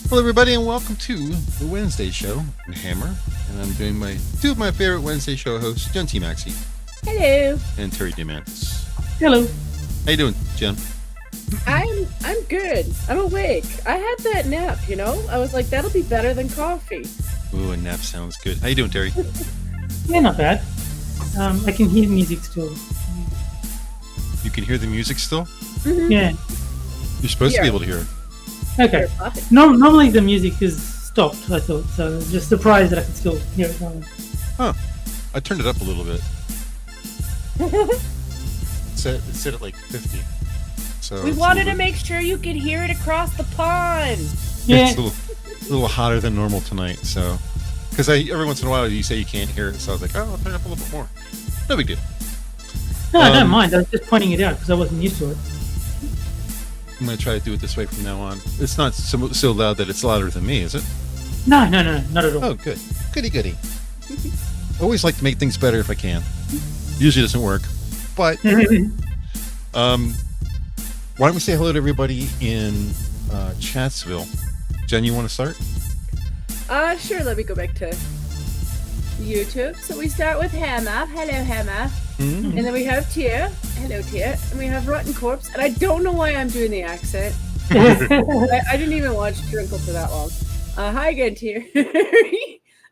Hello, everybody, and welcome to the Wednesday show in Hammer. And I'm doing two of my favorite Wednesday show hosts, Jen T. Maxey. Hello. And Terry DeMantis. Hello. How you doing, Jen? I'm good. I'm awake. I had that nap, you know? I was like, that'll be better than coffee. Ooh, a nap sounds good. How you doing, Terry? Yeah, not bad. I can hear music still. You can hear the music still? Mm-hmm. Yeah. You're supposed to be able to hear it. Okay. Normally the music is stopped, I thought, so I was just surprised that I could still hear it going. Huh. I turned it up a little bit. It set at like 50. So we wanted to make sure you could hear it across the pond. Yeah. It's a little hotter than normal tonight, so... Because every once in a while you say you can't hear it, so I was like, oh, I'll turn it up a little bit more. No big deal. No, I don't mind. I was just pointing it out because I wasn't used to it. I'm going to try to do it this way from now on. It's not so loud that it's louder than me, is it? No, not at all. Oh, good. Goody. I always like to make things better if I can. Usually doesn't work. But, why don't we say hello to everybody in Chatsville? Jen, you want to start? Sure. Let me go back to YouTube. So we start with Hammer. Hello, Hammer. Mm-hmm. And then we have Tier. Hello, Tier. And we have Rotten Corpse. And I don't know why I'm doing the accent. I didn't even watch Trinkle for that long. Hi again, Tier.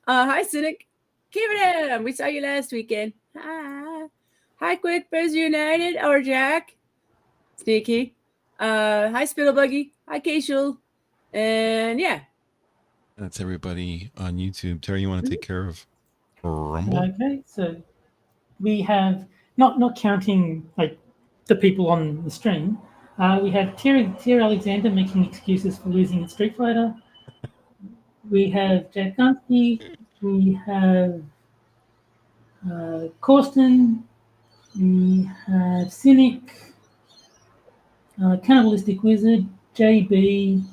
Hi, Cynic. Keep it in. We saw you last weekend. Hi, Quick Biz United. Or Jack. Sneaky. Hi, Spittlebuggy. Hi, Casual. And yeah. That's everybody on YouTube. Terry, you want to take care of Rumble? Okay, so we have, not counting like the people on the stream, we have Tier Alexander making excuses for losing at Street Fighter. We have Jack Gunsky. We have Corsten. We have Cynic. Cannibalistic Wizard. JB.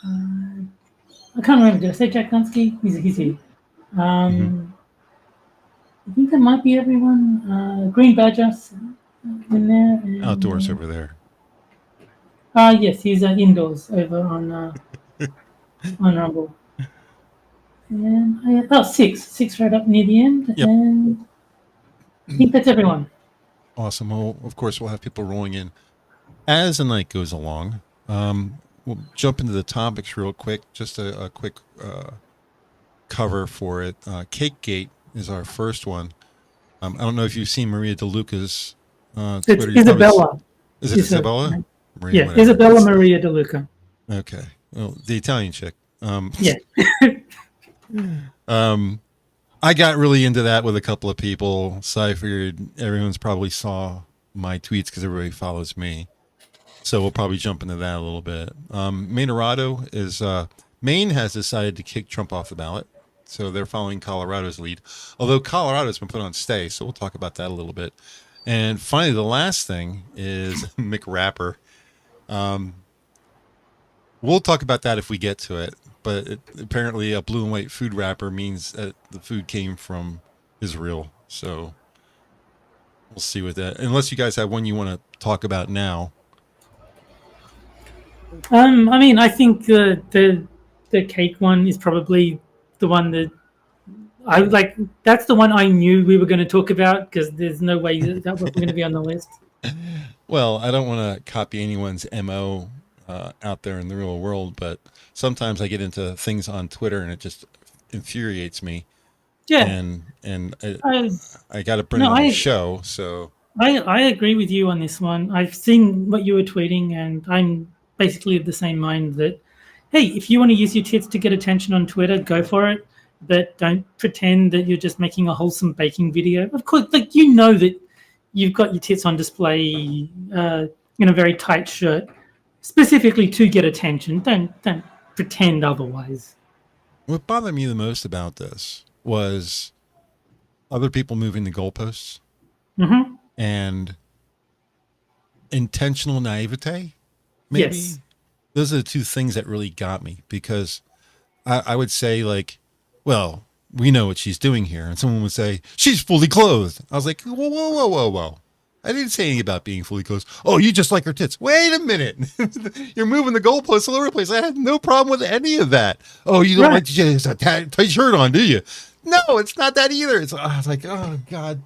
I can't remember. Did I say Jack Gunsky? He's here. I think that might be everyone. Green Badger in there. And, Outdoors over there. Yes, he's indoors over on Rumble. And six right up near the end. Yep. And I think that's everyone. Awesome. Well, of course, we'll have people rolling in as the night goes along. We'll jump into the topics real quick. Just a quick cover for it. CakeGate is our first one. I don't know if you've seen Maria DeLuca's Twitter. It's Isabella. Is it Isabella? Yeah, Isabella Maria DeLuca. Okay. Well, the Italian chick. Yeah. I got really into that with a couple of people, so I figured everyone's probably saw my tweets because everybody follows me. So we'll probably jump into that a little bit. Mainorado is Maine has decided to kick Trump off the ballot, so they're following Colorado's lead. Although Colorado's been put on stay, so we'll talk about that a little bit. And finally, the last thing is McWrapper. We'll talk about that if we get to it. But apparently, a blue and white food wrapper means that the food came from Israel. So we'll see with that. Unless you guys have one you want to talk about now. I mean, I think the cake one is probably the one that I like. That's the one I knew we were going to talk about because there's no way that wasn't going to be on the list. Well, I don't want to copy anyone's MO out there in the real world, but sometimes I get into things on Twitter and it just infuriates me. Yeah, and I got to bring it on the show. So I agree with you on this one. I've seen what you were tweeting, and I'm basically of the same mind that, hey, if you want to use your tits to get attention on Twitter, go for it. But don't pretend that you're just making a wholesome baking video. Of course, like you know that you've got your tits on display in a very tight shirt, specifically to get attention. Don't pretend otherwise. What bothered me the most about this was other people moving the goalposts and intentional naivete. Maybe yes. Those are the two things that really got me, because I would say, like, well, we know what she's doing here. And someone would say, she's fully clothed. I was like, whoa. I didn't say anything about being fully clothed. Oh, you just like her tits. Wait a minute. You're moving the goalposts all over the place. I had no problem with any of that. Oh, you don't like a tight shirt on, do you? No, it's not that either. It's like, oh, God.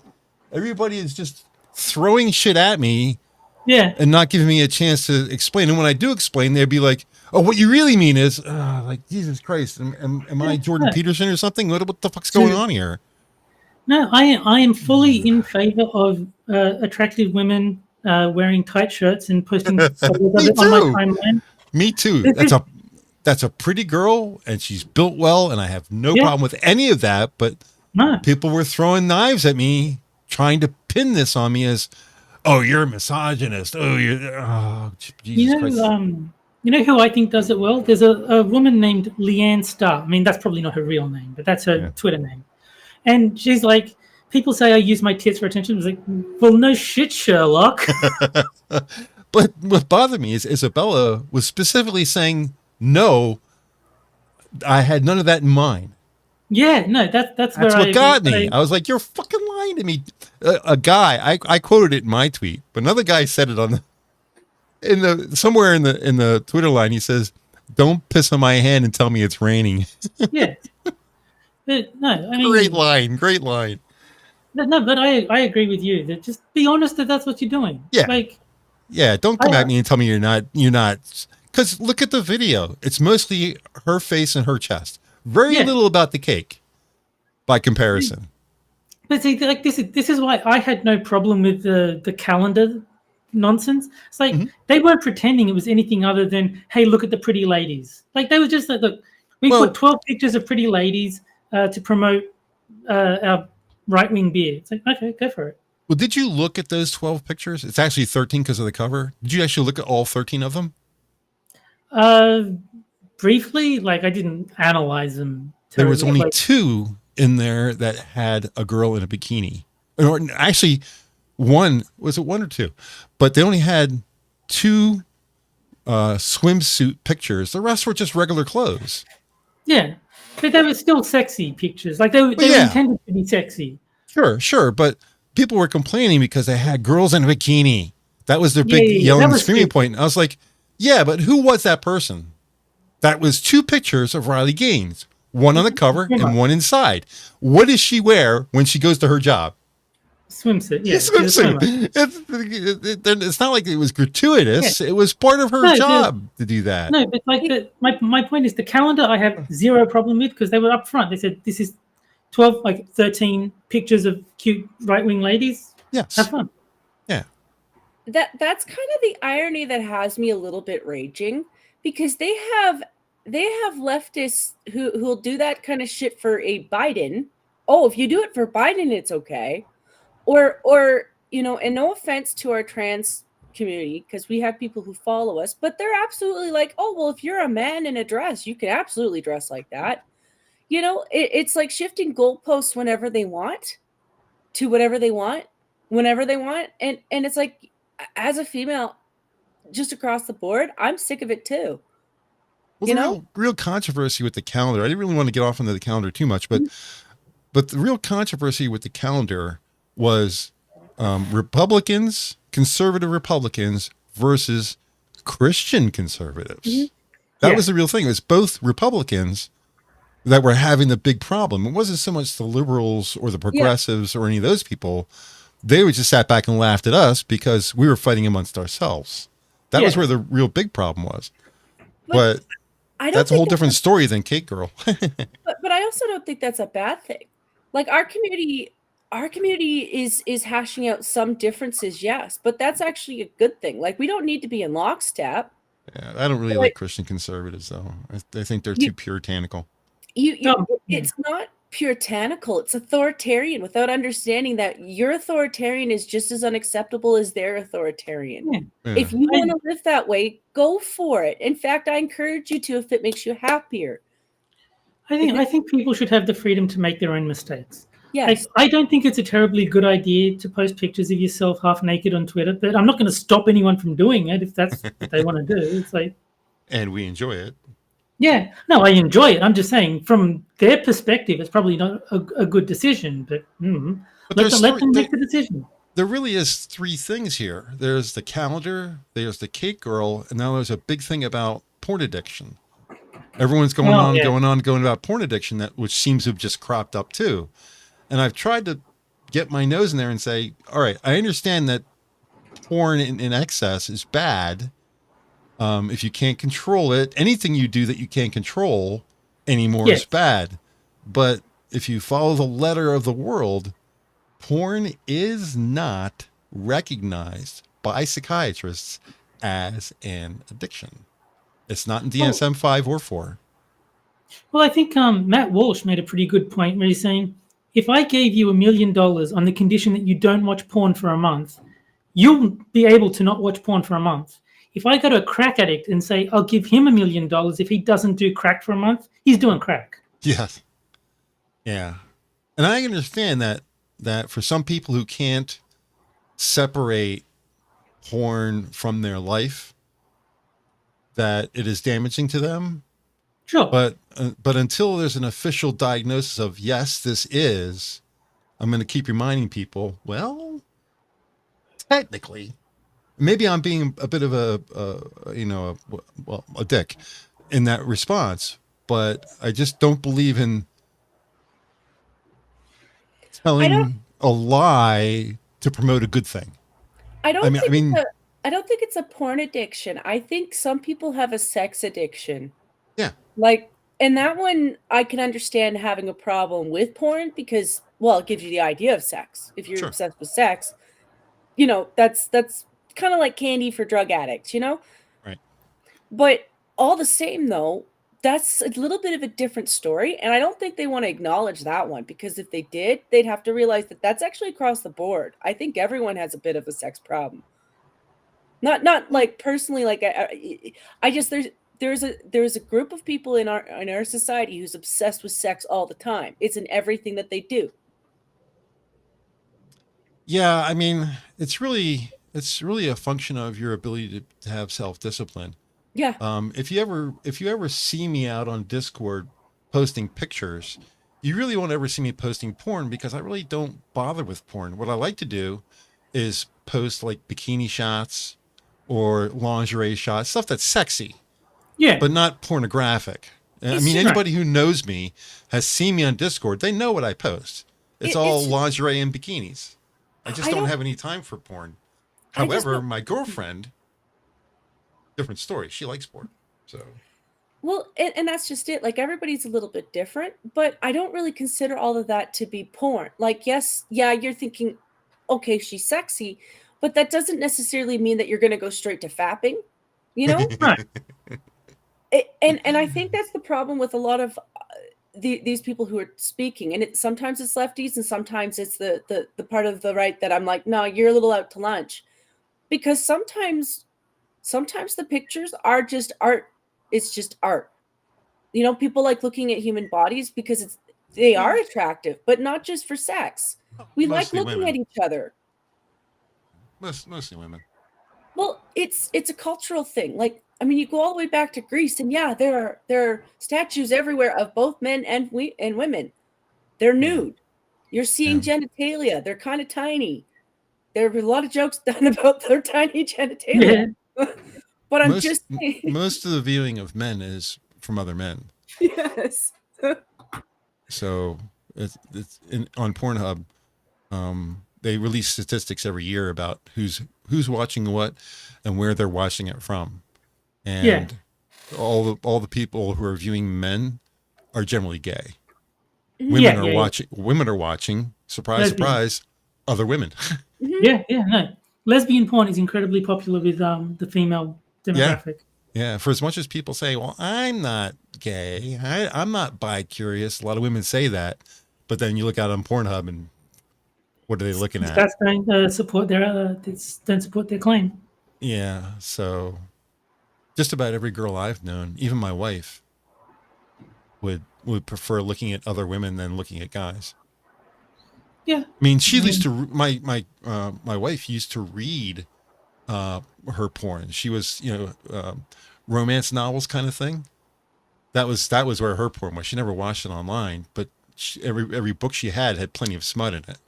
Everybody is just throwing shit at me. Yeah. And not giving me a chance to explain. And when I do explain, they'd be like, oh, what you really mean is, like, Jesus Christ, am I Jordan Peterson or something? What the fuck's going on here? No, I am fully in favor of attractive women wearing tight shirts and posting photos of it on my timeline. Me too. That's a pretty girl, and she's built well, and I have no problem with any of that. But people were throwing knives at me, trying to pin this on me as, oh, you're a misogynist. Oh, Jesus Christ. You know who I think does it well? There's a woman named Leanne Starr. I mean, that's probably not her real name, but that's her Twitter name. And she's like, people say I use my tits for attention. I was like, well, no shit, Sherlock. But what bothered me is Isabella was specifically saying, no, I had none of that in mind. Yeah, no, that's what got me. I was like, you're fucking lying to me. A guy, I quoted it in my tweet, but another guy said it on somewhere in the Twitter line. He says, "Don't piss on my hand and tell me it's raining." Yeah, but no, I mean, great line. No, but I agree with you. That just be honest that that's what you're doing. Yeah, like, don't come at me and tell me you're not. Because look at the video. It's mostly her face and her chest. Very little about the cake, by comparison. But see, like this is why I had no problem with the calendar nonsense. It's like they weren't pretending it was anything other than, hey, look at the pretty ladies. Like they were just like, look, we put 12 pictures of pretty ladies to promote our right-wing beer. It's like, okay, go for it. Well, did you look at those 12 pictures? It's actually 13 because of the cover. Did you actually look at all 13 of them? Briefly, like I didn't analyze them. There was only 2 in there that had a girl in a bikini. Or actually, one or 2? But they only had 2 swimsuit pictures. The rest were just regular clothes. Yeah, but they were still sexy pictures. Like they were intended to be sexy. Sure. But people were complaining because they had girls in a bikini. That was their big yelling screaming point. And I was like, yeah, but who was that person? That was 2 pictures of Riley Gaines. One on the cover and one inside. What does she wear when she goes to her job? Swimsuit. Yeah, swimsuit. It's not like it was gratuitous. Yeah. It was part of her job to do that. No, but like my point is the calendar I have zero problem with because they were up front. They said this is 13 pictures of cute right-wing ladies. Yes. Have fun. Yeah. That's kind of the irony that has me a little bit raging because they have leftists who'll do that kind of shit for a Biden. Oh, if you do it for Biden, it's okay. Or and no offense to our trans community, because we have people who follow us, but they're absolutely like, oh, well, if you're a man in a dress, you can absolutely dress like that. It's like shifting goalposts whenever they want to whatever they want, whenever they want. And it's like, as a female, just across the board, I'm sick of it too. Well, real controversy with the calendar. I didn't really want to get off into the calendar too much, but the real controversy with the calendar was conservative Republicans versus Christian conservatives. That was the real thing. It was both Republicans that were having the big problem. It wasn't so much the liberals or the progressives or any of those people. They would just sat back and laughed at us because we were fighting amongst ourselves. That was where the real big problem was. But that's a whole different story than Cake Girl. but I also don't think that's a bad thing. Like our community is hashing out some differences, yes, but that's actually a good thing. Like we don't need to be in lockstep. Yeah, I don't really like Christian conservatives though. I think they're too puritanical. It's not puritanical. It's authoritarian without understanding that your authoritarian is just as unacceptable as their authoritarian. Yeah. If you want to live that way, go for it. In fact, I encourage you to if it makes you happier. I think people should have the freedom to make their own mistakes. Yes. I don't think it's a terribly good idea to post pictures of yourself half naked on Twitter, but I'm not going to stop anyone from doing it if that's what they want to do. It's like, and we enjoy it. Yeah, no, I enjoy it. I'm just saying, from their perspective, it's probably not a good decision, but let them make the decision. there really is three things here. There's the calendar, there's the cake girl, and now there's a big thing about porn addiction. Everyone's going about porn addiction, which seems to have just cropped up too. And I've tried to get my nose in there and say, all right, I understand that porn in excess is bad. If you can't control it, anything you do that you can't control anymore is bad. But if you follow the letter of the world, porn is not recognized by psychiatrists as an addiction. It's not in DSM-5 or 4. Well, I think Matt Walsh made a pretty good point where he's saying, if I gave you $1 million on the condition that you don't watch porn for a month, you'll be able to not watch porn for a month. If I go to a crack addict and say, I'll give him $1 million if he doesn't do crack for a month, he's doing crack. Yes. Yeah. And I understand that for some people who can't separate porn from their life, that it is damaging to them. Sure. But until there's an official diagnosis of, yes, this is, I'm going to keep reminding people, well, technically, maybe I'm being a bit of a dick in that response, but I just don't believe in telling a lie to promote a good thing. I don't think it's a porn addiction. I think some people have a sex addiction. Yeah. Like, and that one, I can understand having a problem with porn because, well, it gives you the idea of sex. If you're obsessed with sex, that's kind of like candy for drug addicts, Right. But all the same, though, that's a little bit of a different story. And I don't think they want to acknowledge that one, because if they did, they'd have to realize that that's actually across the board. I think everyone has a bit of a sex problem. Not like personally, like I just, there's a group of people in our society who's obsessed with sex all the time. It's in everything that they do. Yeah, I mean, it's really a function of your ability to have self-discipline. Yeah. If you ever see me out on Discord posting pictures, you really won't ever see me posting porn, because I really don't bother with porn. What I like to do is post like bikini shots or lingerie shots, stuff that's sexy. Yeah. But not pornographic. I mean, anybody who knows me has seen me on Discord. They know what I post. It's all lingerie and bikinis. I just don't have any time for porn. However, my girlfriend, different story. She likes porn. So. Well, and that's just it. Like, everybody's a little bit different, but I don't really consider all of that to be porn. Like, yes, yeah, you're thinking, okay, she's sexy, but that doesn't necessarily mean that you're going to go straight to fapping, Right. And I think that's the problem with a lot of these people who are speaking. And sometimes it's lefties, and sometimes it's the part of the right that I'm like, no, you're a little out to lunch, because sometimes the pictures are just art. It's just art. People like looking at human bodies because they are attractive, but not just for sex. We like looking at each other. Mostly women. Well, it's a cultural thing. Like, I mean, you go all the way back to Greece, and yeah, there are statues everywhere of both men and women. They're nude. You're seeing genitalia. They're kind of tiny. There are a lot of jokes done about their tiny genitalia. Yeah. But I'm just saying. Most of the viewing of men is from other men. Yes. So it's on Pornhub. They release statistics every year about who's watching what and where they're watching it from. And all the people who are viewing men are generally gay. Women are watching, surprise, surprise, other women. No. Lesbian porn is incredibly popular with the female demographic. Yeah. For as much as people say, well, I'm not gay, I'm not bi-curious. A lot of women say that, but then you look out on Pornhub and what are they looking at? That's going to support don't support their claim. Yeah. So just about every girl I've known, even my wife, would prefer looking at other women than looking at guys. Yeah. I mean, she used to, my wife used to read her porn. She was, romance novels kind of thing. That was where her porn was. She never watched it online, but every book she had plenty of smut in it.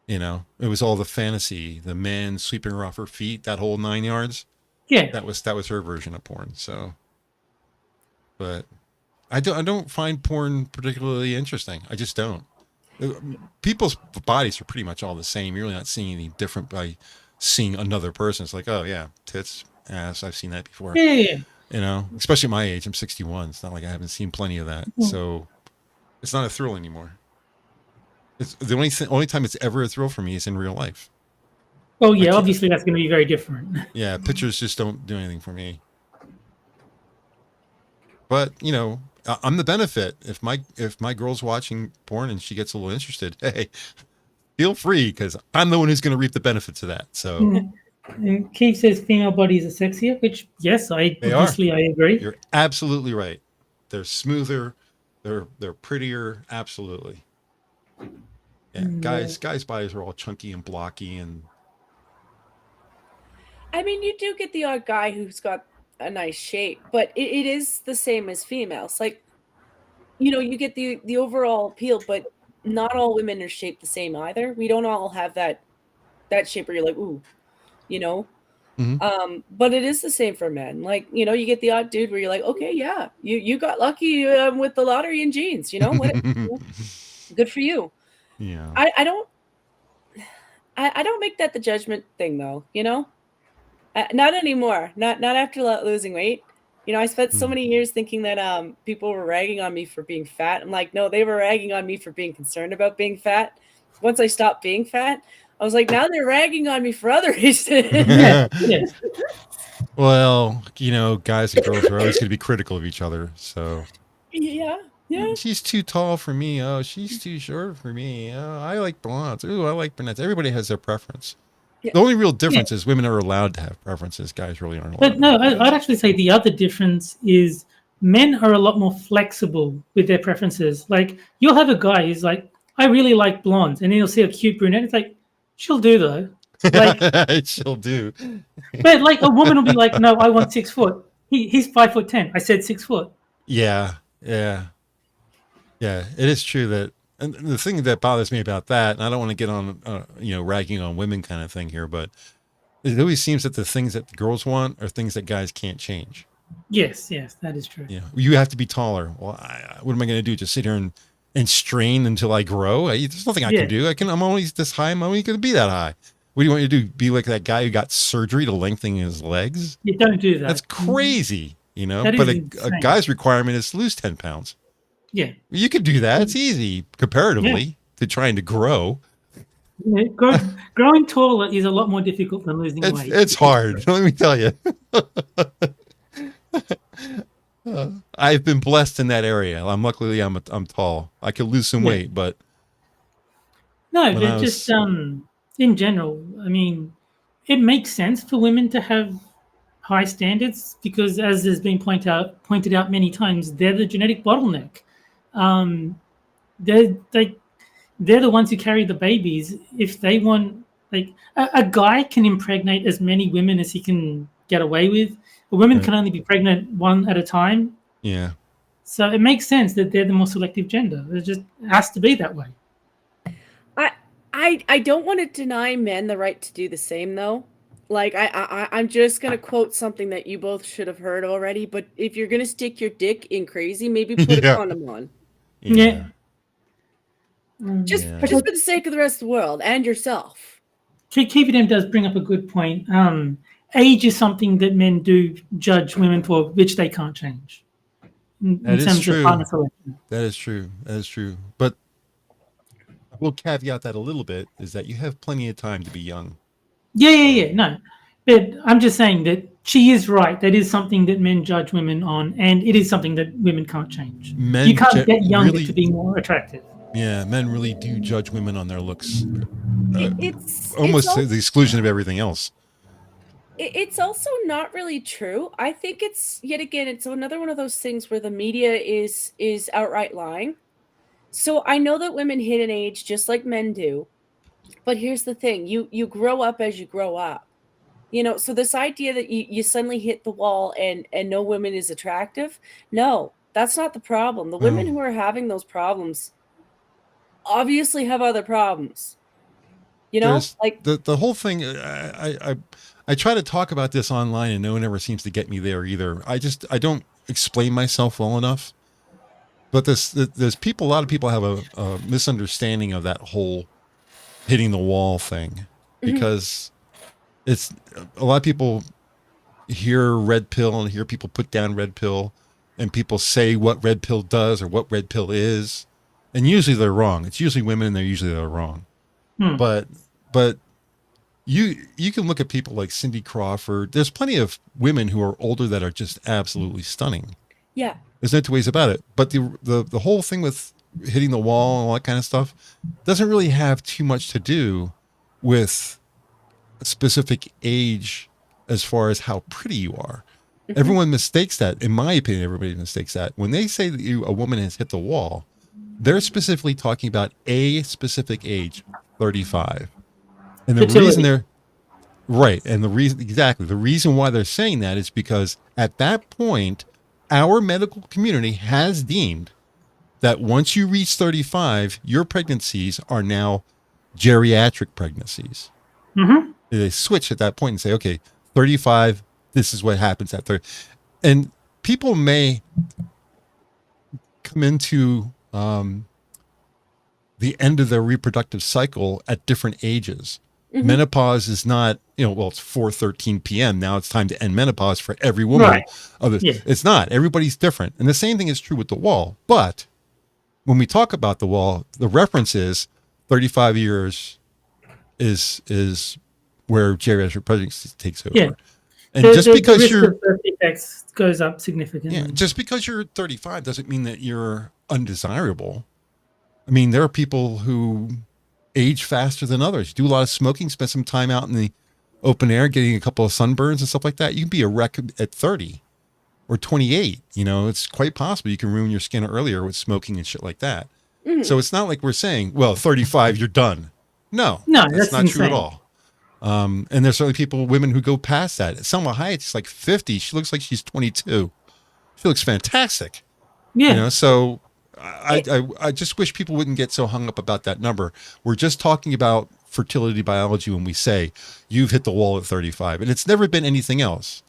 You know, it was all the fantasy, the man sweeping her off her feet, that whole 9 yards. Yeah. That was her version of porn. So, but I don't find porn particularly interesting. I just don't. People's bodies are pretty much all the same. You're really not seeing anything different by seeing another person. It's like, oh yeah, tits, ass. I've seen that before. Yeah. You know, especially at my age, I'm 61. It's not like I haven't seen plenty of that. So it's not a thrill anymore. It's the only time it's ever a thrill for me is in real life. Well, yeah, obviously that's going to be very different. Yeah, pictures just don't do anything for me. But you know, I'm the benefit. If my girl's watching porn and she gets a little interested, hey, feel free, because I'm the one who's going to reap the benefits of that. So, and Keith says female bodies are sexier, which yes, I agree. You're absolutely right. They're smoother, they're prettier. Absolutely. Yeah, guys' bodies are all chunky and blocky, and I mean, you do get the odd guy who's got a nice shape, but it is the same as females. Like, you know, you get the overall appeal, but not all women are shaped the same either. We don't all have that shape where you're like, ooh, you know. But it is the same for men. Like, you know, you get the odd dude where you're like, okay, yeah, you got lucky with the lottery and jeans. You know what? Good for you. Yeah. I don't make that the judgment thing though. You know, not anymore. Not after losing weight. You know, I spent so many years thinking that people were ragging on me for being fat. I'm like, no, they were ragging on me for being concerned about being fat. Once I stopped being fat, I was like, now they're ragging on me for other reasons. Yes. Well, you know, guys and girls are always going to be critical of each other. So yeah. She's too tall for me. Oh, she's too short for me. Oh, I like blondes. Ooh, I like brunettes. Everybody has their preference. Yeah. The only real difference is women are allowed to have preferences. Guys really aren't allowed. But no, I'd actually say the other difference is men are a lot more flexible with their preferences. Like, you'll have a guy who's like, I really like blondes, and then you'll see a cute brunette. It's like, she'll do though. Like, she'll do. But like a woman will be like, no, I want 6 foot. He's 5'10". I said 6 foot. Yeah. It is true that, and the thing that bothers me about that, and I don't want to get on, ragging on women kind of thing here, but it always seems that the things that girls want are things that guys can't change. Yes, that is true. Yeah, you have to be taller. Well, what am I going to do? Just sit here and strain until I grow? There's nothing I can do. I'm only this high. I'm only going to be that high. What do you want me to do? Be like that guy who got surgery to lengthen his legs? You don't do that. That's crazy, you know. But a guy's requirement is to lose 10 pounds. Yeah, you could do that. It's easy comparatively to trying to grow. Yeah, growing taller is a lot more difficult than losing weight. It's hard. Let me tell you. I've been blessed in that area. Luckily I'm tall. I could lose some weight, but no, but just in general, I mean, it makes sense for women to have high standards because, as has been pointed out many times, they're the genetic bottleneck. They're the ones who carry the babies. If they want, like, a guy can impregnate as many women as he can get away with. A woman can only be pregnant one at a time. Yeah. So it makes sense that they're the more selective gender. It just has to be that way. I don't want to deny men the right to do the same, though. Like, I'm just going to quote something that you both should have heard already, but if you're going to stick your dick in crazy, maybe put a condom on. Yeah. Just for the sake of the rest of the world and yourself. KVDM does bring up a good point. Age is something that men do judge women for, which they can't change. That is true. That is true. That is true. But I will caveat that a little bit, is that you have plenty of time to be young. Yeah. No. But I'm just saying that she is right. That is something that men judge women on, and it is something that women can't change. You can't get younger to be more attractive. Yeah, men really do judge women on their looks. It's almost to the exclusion of everything else. It's also not really true. I think it's, yet again, it's another one of those things where the media is outright lying. So I know that women hit an age just like men do. But here's the thing. You grow up as you grow up. You know, so this idea that you suddenly hit the wall and no woman is attractive, no, that's not the problem. The women who are having those problems obviously have other problems. You know, There's like the whole thing. I try to talk about this online, and no one ever seems to get me there either. I don't explain myself well enough. But there's people. A lot of people have a misunderstanding of that whole hitting the wall thing, because it's a lot of people hear red pill and hear people put down red pill, and people say what red pill does or what red pill is, and usually they're wrong. It's usually women, and they're wrong. But you can look at people like Cindy Crawford. There's plenty of women who are older that are just absolutely stunning. yeah. There's no two ways about it. But the whole thing with hitting the wall and all that kind of stuff doesn't really have too much to do with a specific age as far as how pretty you are. Everyone mistakes that. In my opinion, everybody mistakes that. When they say that a woman has hit the wall, they're specifically talking about a specific age, 35. And the reason they're right, and the reason why they're saying that is because at that point, our medical community has deemed that once you reach 35, your pregnancies are now geriatric pregnancies. They switch at that point and say, okay, 35, this is what happens at 30. And people may come into the end of their reproductive cycle at different ages. Menopause is not, it's 4:13 p.m. Now it's time to end menopause for every woman. Right. It's not. Everybody's different. And the same thing is true with the wall. But when we talk about the wall, the reference is 35 years is where geriatric pregnancy takes over. Yeah. And just because the risk you're of birth defects goes up significantly. Yeah, just because you're 35 doesn't mean that you're undesirable. I mean, there are people who age faster than others. Do a lot of smoking, spend some time out in the open air, getting a couple of sunburns and stuff like that. You can be a wreck at 30 or 28. It's quite possible you can ruin your skin earlier with smoking and shit like that. So it's not like we're saying, well, 35, you're done. No, that's not true at all. And there's certainly women who go past that. Selma Hayek's like 50. She looks like she's 22. She looks fantastic. Yeah. So I just wish people wouldn't get so hung up about that number. We're just talking about fertility biology when we say you've hit the wall at 35, and it's never been anything else.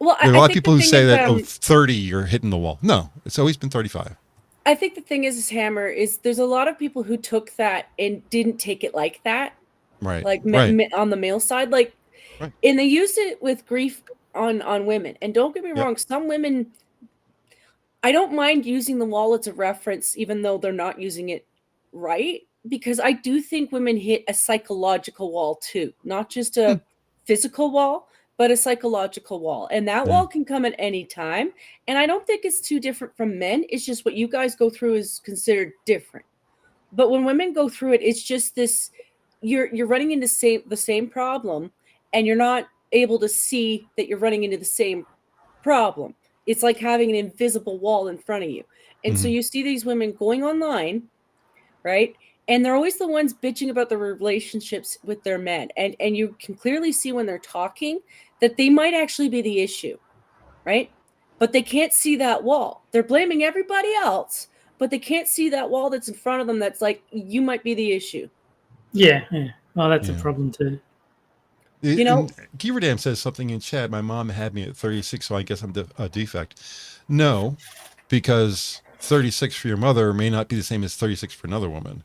Well, there are a lot of people who say that 30 you're hitting the wall. No, it's always been 35. I think the thing is Hammer, is there's a lot of people who took that and didn't take it like that. Right. Like right. On the male side, like, right. And they used it with grief on women. And don't get me wrong, some women, I don't mind using the wall as a reference, even though they're not using it right, because I do think women hit a psychological wall too, not just a physical wall, but a psychological wall. And that wall can come at any time. And I don't think it's too different from men. It's just what you guys go through is considered different. But when women go through it, it's just this, you're running into the same problem, and you're not able to see that you're running into the same problem. It's like having an invisible wall in front of you. And so you see these women going online, right? And they're always the ones bitching about their relationships with their men. And you can clearly see when they're talking that they might actually be the issue, right? But they can't see that wall. They're blaming everybody else, but they can't see that wall that's in front of them that's like, you might be the issue. Yeah. Well, that's a problem too. Giverdam says something in chat. My mom had me at 36, so I guess I'm a defect. No, because 36 for your mother may not be the same as 36 for another woman.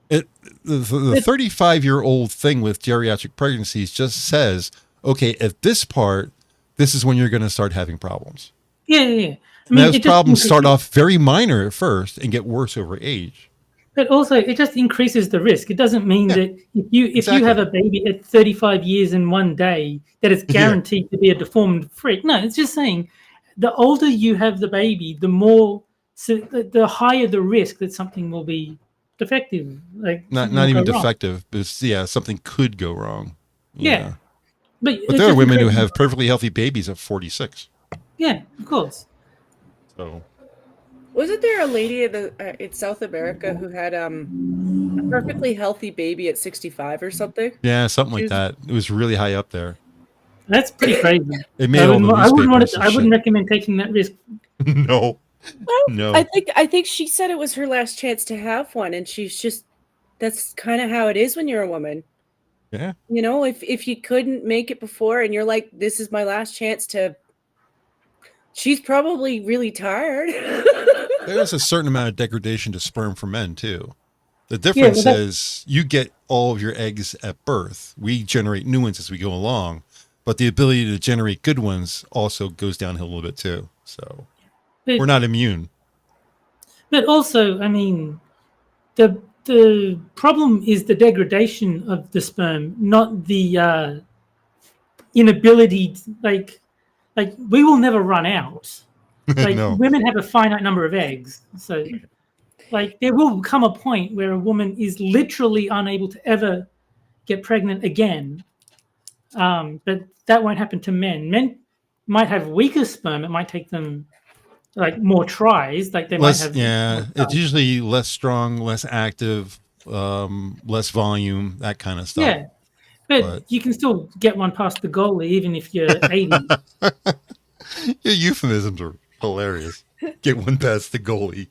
The 35-year-old thing with geriatric pregnancies just says, okay, at this part, this is when you're going to start having problems. Yeah. I mean, those problems start off very minor at first and get worse over age. But also, it just increases the risk. It doesn't mean that if you have a baby at 35 years in one day, that it's guaranteed to be a deformed freak. No, it's just saying the older you have the baby, the higher the risk that something will be defective. Like not even defective, but something could go wrong. Yeah. But there are women who have perfectly healthy babies at 46. Yeah, of course. So. Wasn't there a lady in South America who had a perfectly healthy baby at 65 or something? Yeah, something like that. It was really high up there. That's pretty crazy. It made all the newspapers. I wouldn't recommend taking that risk. No. Well, no. I think she said it was her last chance to have one, and she's just, that's kind of how it is when you're a woman. Yeah. You know, if you couldn't make it before and you're like, this is my last chance to, she's probably really tired. There's a certain amount of degradation to sperm for men too. The Yeah, difference well, is you get all of your eggs at birth. We generate new ones as we go along, but the ability to generate good ones also goes downhill a little bit too. So but, we're not immune. but also, I mean, the problem is the degradation of the sperm, not the inability. Like we will never run out. Like No. women have a finite number of eggs, so like there will come a point where a woman is literally unable to ever get pregnant again. But that won't happen to men. Men might have weaker sperm. It might take them like more tries. Like they might have. Yeah, it's usually less strong, less active, less volume, that kind of stuff. Yeah, but you can still get one past the goalie even if you're 80. Your euphemisms are hilarious. Get one past the goalie.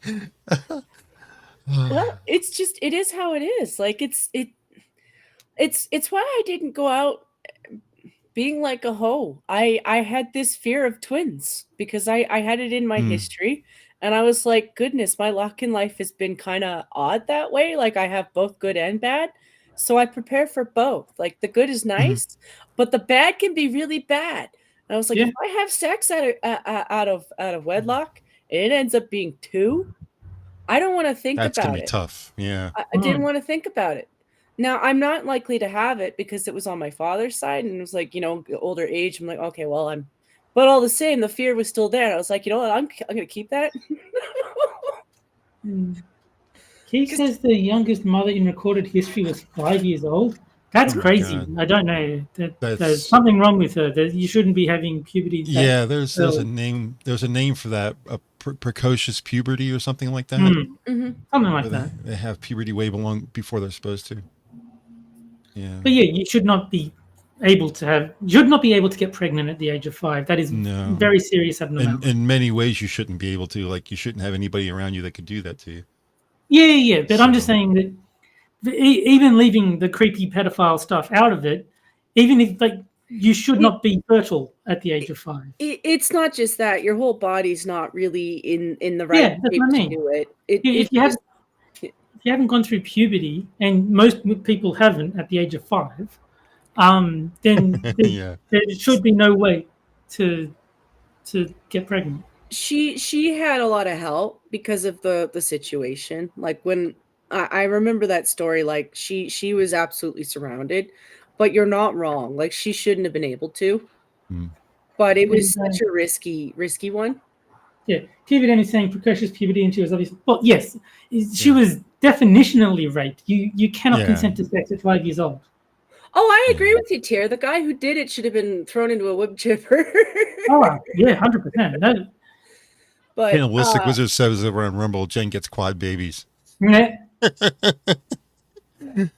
Well, it's just, it is how it is. Like it's why I didn't go out being like a hoe. I had this fear of twins because I had it in my history, and I was like, goodness, my luck in life has been kind of odd that way. Like I have both good and bad. So I prepare for both. Like the good is nice, but the bad can be really bad. And I was like, if I have sex out of wedlock and it ends up being 2, I don't want to think That's about gonna be it. tough. Yeah. I didn't want to think about it. Now I'm not likely to have it because it was on my father's side and it was like, you know, older age. I'm like, okay, well, but all the same, the fear was still there. I was like, you know what, I'm gonna keep that. He says the youngest mother in recorded history was 5 years old. That's crazy. God. I don't know. There's something wrong with her. You shouldn't be having puberty. Yeah, there's a name. There's a name for that. Precocious puberty or something like that. Something like that. They have puberty way long before they're supposed to. Yeah. But yeah, you should not be able to get pregnant at the age of 5. That is very serious abnormality. In many ways, you shouldn't be able to. Like, you shouldn't have anybody around you that could do that to you. Yeah. But I'm just saying that even leaving the creepy pedophile stuff out of it, even if you should not be fertile at the age of 5. It's not just that your whole body's not really in the right shape to do it. If you haven't gone through puberty, and most people haven't at the age of 5, then there should be no way to get pregnant. She had a lot of help because of the situation. Like when I remember that story, like she was absolutely surrounded, but you're not wrong. Like she shouldn't have been able to, but it was such a risky one. Yeah, puberty is saying precocious puberty, and she was obviously. Well, yes, she was definitionally raped. You cannot consent to sex at 5 years old. Oh, I agree with you, Tier. The guy who did it should have been thrown into a wood chipper. Oh, yeah, 100%. But Cannibalistic Wizard says over on Rumble, Jen gets quad babies. Yeah.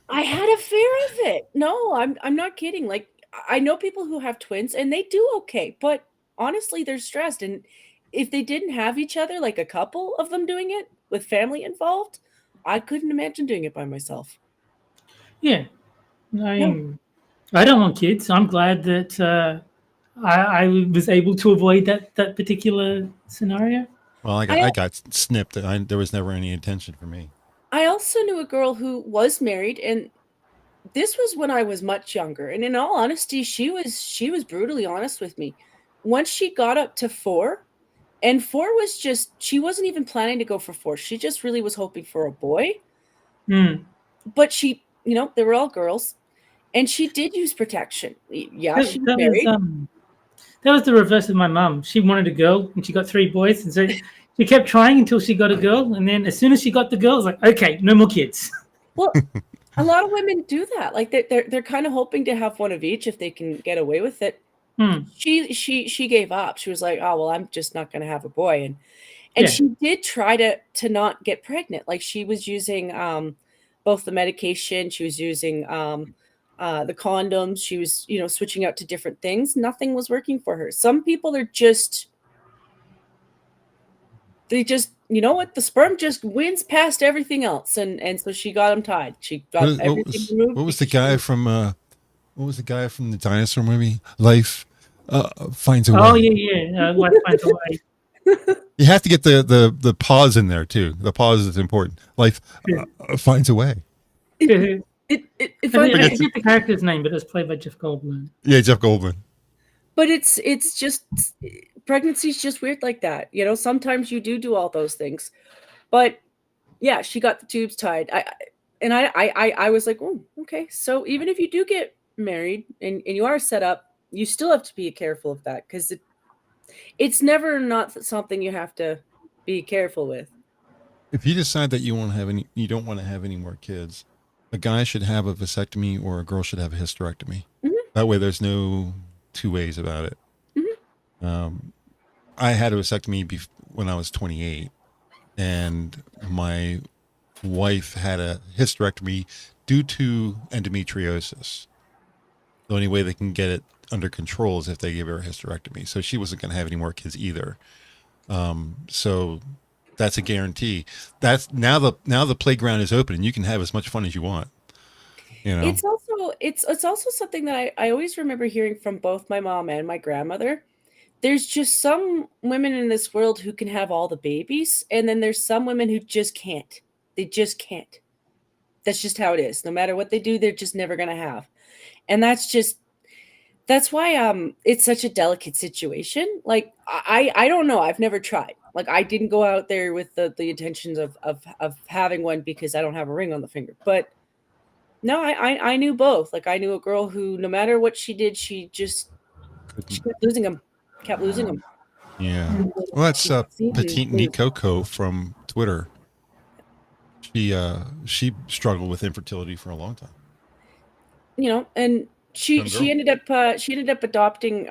I had a fear of it. No, I'm not kidding. Like I know people who have twins and they do okay, but honestly, they're stressed. And if they didn't have each other, like a couple of them doing it with family involved, I couldn't imagine doing it by myself. Yeah. I don't want kids. I'm glad that I was able to avoid that particular scenario. Well, I got snipped. There was never any intention for me. I also knew a girl who was married, and this was when I was much younger. And in all honesty, she was brutally honest with me. Once she got up to 4, and 4 was just, she wasn't even planning to go for 4. She just really was hoping for a boy. But she, you know, they were all girls, and she did use protection. Yeah, she was married. That was the reverse of my mum. She wanted a girl, and she got 3 boys, and so she kept trying until she got a girl, and then as soon as she got the girl, it was like, okay, no more kids. Well, a lot of women do that. Like they're kind of hoping to have one of each if they can get away with it. She gave up. She was like, oh well, I'm just not going to have a boy, and she did try to not get pregnant. Like she was using both the medication, she was using the condoms, she was switching out to different things. Nothing was working for her. Some people are just. They just, you know what? The sperm just wins past everything else, and so she got him tied. She got everything removed. What was the guy from what was the guy from the dinosaur movie? Life finds a way. Oh yeah. Life finds a way. You have to get the pause in there too. The pause is important. Life finds a way. It, I finds, forget the character's name, but it's played by Jeff Goldblum. Yeah, Jeff Goldblum. but it's just pregnancy's just weird like that. You know, sometimes you do all those things, but yeah, she got the tubes tied. I was like, oh, okay. So even if you do get married and you are set up, you still have to be careful of that because it's never not something you have to be careful with. If you decide that you don't want to have any more kids, a guy should have a vasectomy or a girl should have a hysterectomy. Mhm. That way, there's no two ways about it. Mhm. I had a vasectomy when I was 28, and my wife had a hysterectomy due to endometriosis. The only way they can get it under control is if they give her a hysterectomy. So she wasn't going to have any more kids either. So that's a guarantee. That's now the playground is open and you can have as much fun as you want. You know, it's also something that I always remember hearing from both my mom and my grandmother. There's just some women in this world who can have all the babies, and then there's some women who just can't. They just can't. That's just how it is. No matter what they do, they're just never gonna have. And that's why it's such a delicate situation. Like I don't know. I've never tried. Like I didn't go out there with the intentions of having one because I don't have a ring on the finger. But no, I knew both. Like I knew a girl who no matter what she did, she kept losing them. Kept losing them. Yeah. Well, that's Petite Nicoco from Twitter. She struggled with infertility for a long time. You know, and she ended up adopting.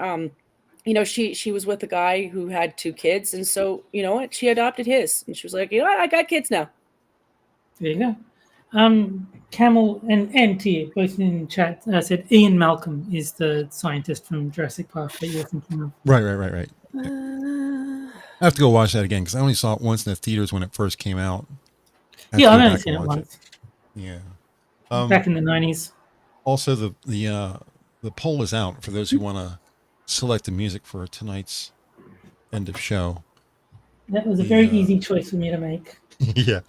You know, she was with a guy who had 2 kids, and so you know what, she adopted his, and she was like, you know, I got kids now. There you go. Camel and Tia both in chat said Ian Malcolm is the scientist from Jurassic Park that you're thinking of. Right. I have to go watch that again because I only saw it once in the theaters when it first came out. Yeah, I've only seen it once. Yeah. Back in the 90s. Also, the poll is out for those who want to select the music for tonight's end of show. That was a very easy choice for me to make. Yeah.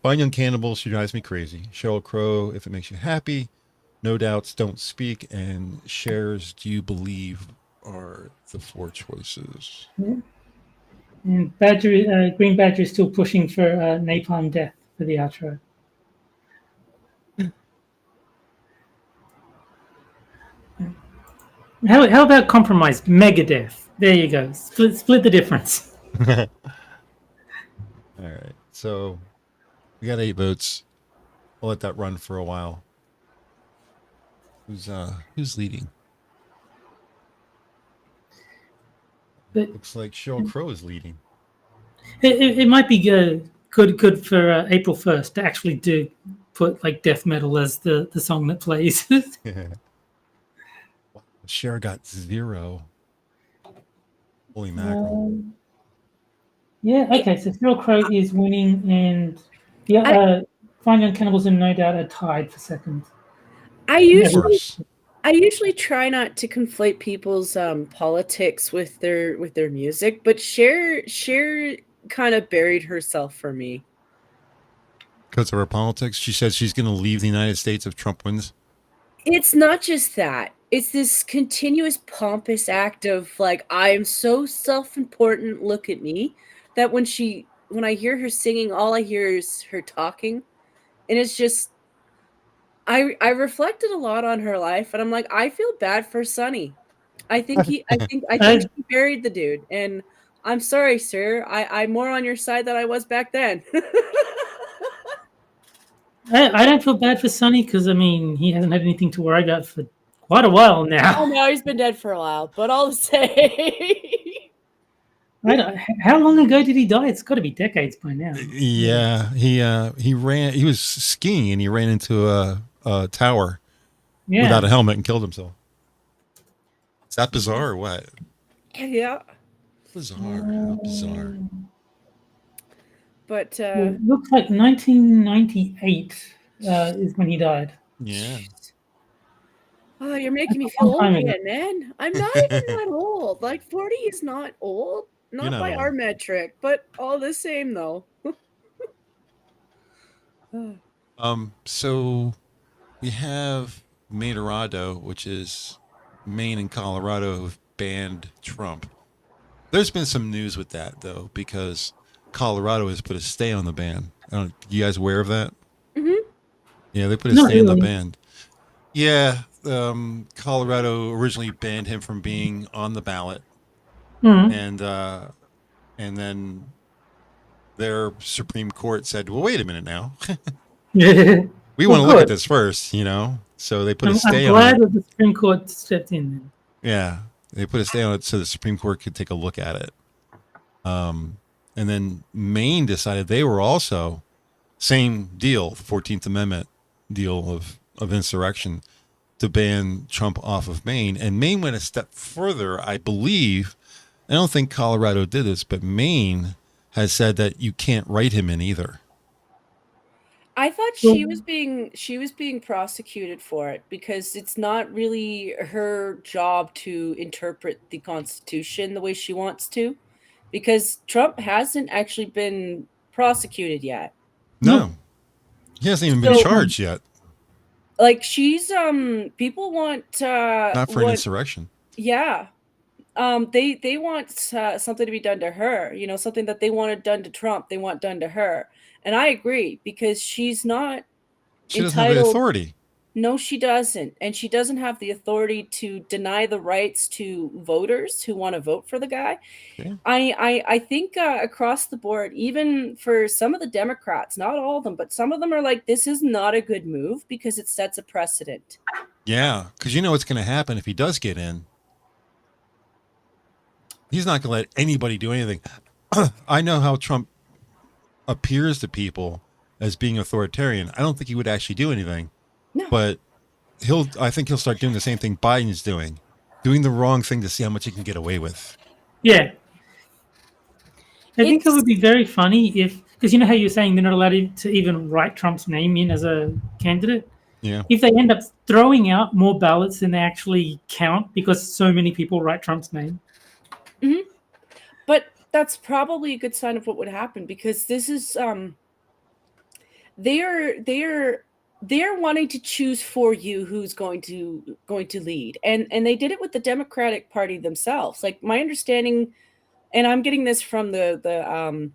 Fine Young Cannibal, She Drives Me Crazy. Sheryl Crow, If It Makes You Happy. No Doubts, Don't Speak. And Cher's Do You Believe are the 4 choices. Yeah. And Green Badger is still pushing for Napalm Death for the outro. How about Compromise? Megadeth. There you go. Split the difference. All right. So we got 8 votes. We'll let that run for a while. Who's leading? But looks like Sheryl Crow is leading. It might be good for April 1st to actually put like death metal as the song that plays. Cher got 0. Holy mackerel. Yeah, okay, so Sheryl Crow is winning, and Fine Young Cannibals and No Doubt are tied for second. I usually try not to conflate people's politics with their music, but Cher kind of buried herself for me. Because of her politics? She said she's going to leave the United States if Trump wins? It's not just that. It's this continuous pompous act of like, I am so self-important, look at me, that when I hear her singing, all I hear is her talking. And it's just, I reflected a lot on her life, and I'm like, I feel bad for Sonny. I think she buried the dude, and I'm sorry, sir. I'm more on your side than I was back then. I don't feel bad for Sonny because I mean he hasn't had anything to worry about for quite a while now. Oh no, he's been dead for a while, but I'll say. How long ago did he die? It's got to be decades by now. Yeah, he was skiing and he ran into a tower without a helmet and killed himself. Is that bizarre or what? Yeah. Bizarre. Bizarre. But it looks like 1998 is when he died. Yeah. Oh, you're making me feel long old time ago. again, man. I'm not even that old. Like 40 is not old. Not not by our old. metric, but all the same though. So we have Mainorado, which is Maine and Colorado have banned Trump. There's been some news with that though, because Colorado has put a stay on the ban. You guys aware of that? Mm-hmm. Yeah, they put a Not stay on the really. ban. Yeah, Colorado originally banned him from being on the ballot, Mhm. and then their Supreme Court said, "Well, wait a minute now, Yeah. we Well, want to look at good. this first, you know." So they put a I'm stay on glad it. that the Supreme Court stepped in then. Yeah, they put a stay on it so the Supreme Court could take a look at it. And then Maine decided they were also same deal, the 14th Amendment deal of insurrection, to ban Trump off of Maine. And Maine went a step further, I believe. I don't think Colorado did this, but Maine has said that you can't write him in either. I thought she was being prosecuted for it because it's not really her job to interpret the Constitution the way she wants to, because Trump hasn't actually been prosecuted yet. No, he hasn't even been So- charged yet. Like she's people want Not for an insurrection. Yeah. They want something to be done to her, you know, something that they wanted done to Trump, they want done to her. And I agree, because she's not She doesn't have the authority. No, she doesn't. And she doesn't have the authority to deny the rights to voters who want to vote for the guy. Okay. I think across the board, even for some of the Democrats, not all of them, but some of them are like, this is not a good move because it sets a precedent. Yeah, because you know what's going to happen if he does get in. He's not going to let anybody do anything. I know how Trump appears to people as being authoritarian. I don't think he would actually do anything. No. But I think he'll start doing the same thing Biden's doing the wrong thing to see how much he can get away with. Yeah. I think it would be very funny if, because you know how you're saying they're not allowed to even write Trump's name in as a candidate? Yeah. If they end up throwing out more ballots than they actually count because so many people write Trump's name. Mm-hmm. But that's probably a good sign of what would happen, because this is they're wanting to choose for you who's going to lead, and they did it with the Democratic Party themselves. Like my understanding, and I'm getting this from the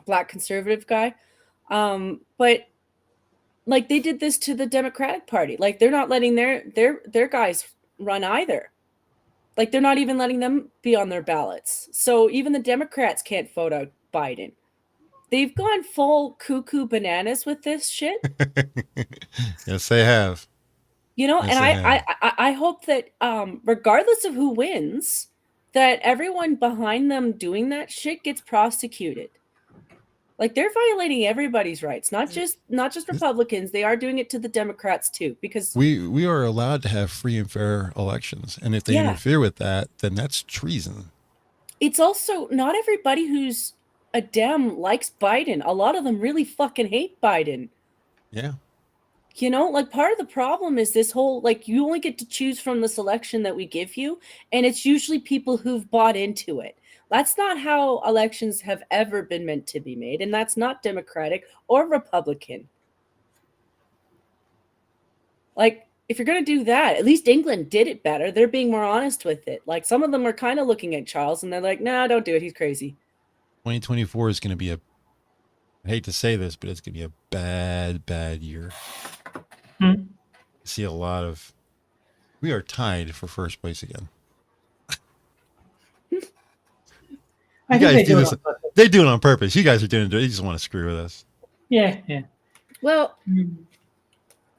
Black conservative guy, but like they did this to the Democratic Party. Like they're not letting their guys run either. Like they're not even letting them be on their ballots. So even the Democrats can't vote out Biden. They've gone full cuckoo bananas with this shit. Yes, they have. You know, Yes, and I hope that regardless of who wins, that everyone behind them doing that shit gets prosecuted. Like they're violating everybody's rights, not just Republicans. They are doing it to the Democrats too, because we are allowed to have free and fair elections, and if they interfere with that, then that's treason. It's also not everybody who's a Dem likes Biden. A lot of them really fucking hate Biden. Yeah. You know, like part of the problem is this whole, like, you only get to choose from the selection that we give you, and it's usually people who've bought into it. That's not how elections have ever been meant to be made, and that's not Democratic or Republican. Like, if you're going to do that, at least England did it better. They're being more honest with it. Like, some of them are kind of looking at Charles, and they're like, nah, don't do it. He's crazy. 2024 is going to be I hate to say this, but it's going to be a bad year. I see a lot of, we are tied for first place again. I think they do this. They do it on purpose. You guys are doing it. They just want to screw with us. Yeah. Well,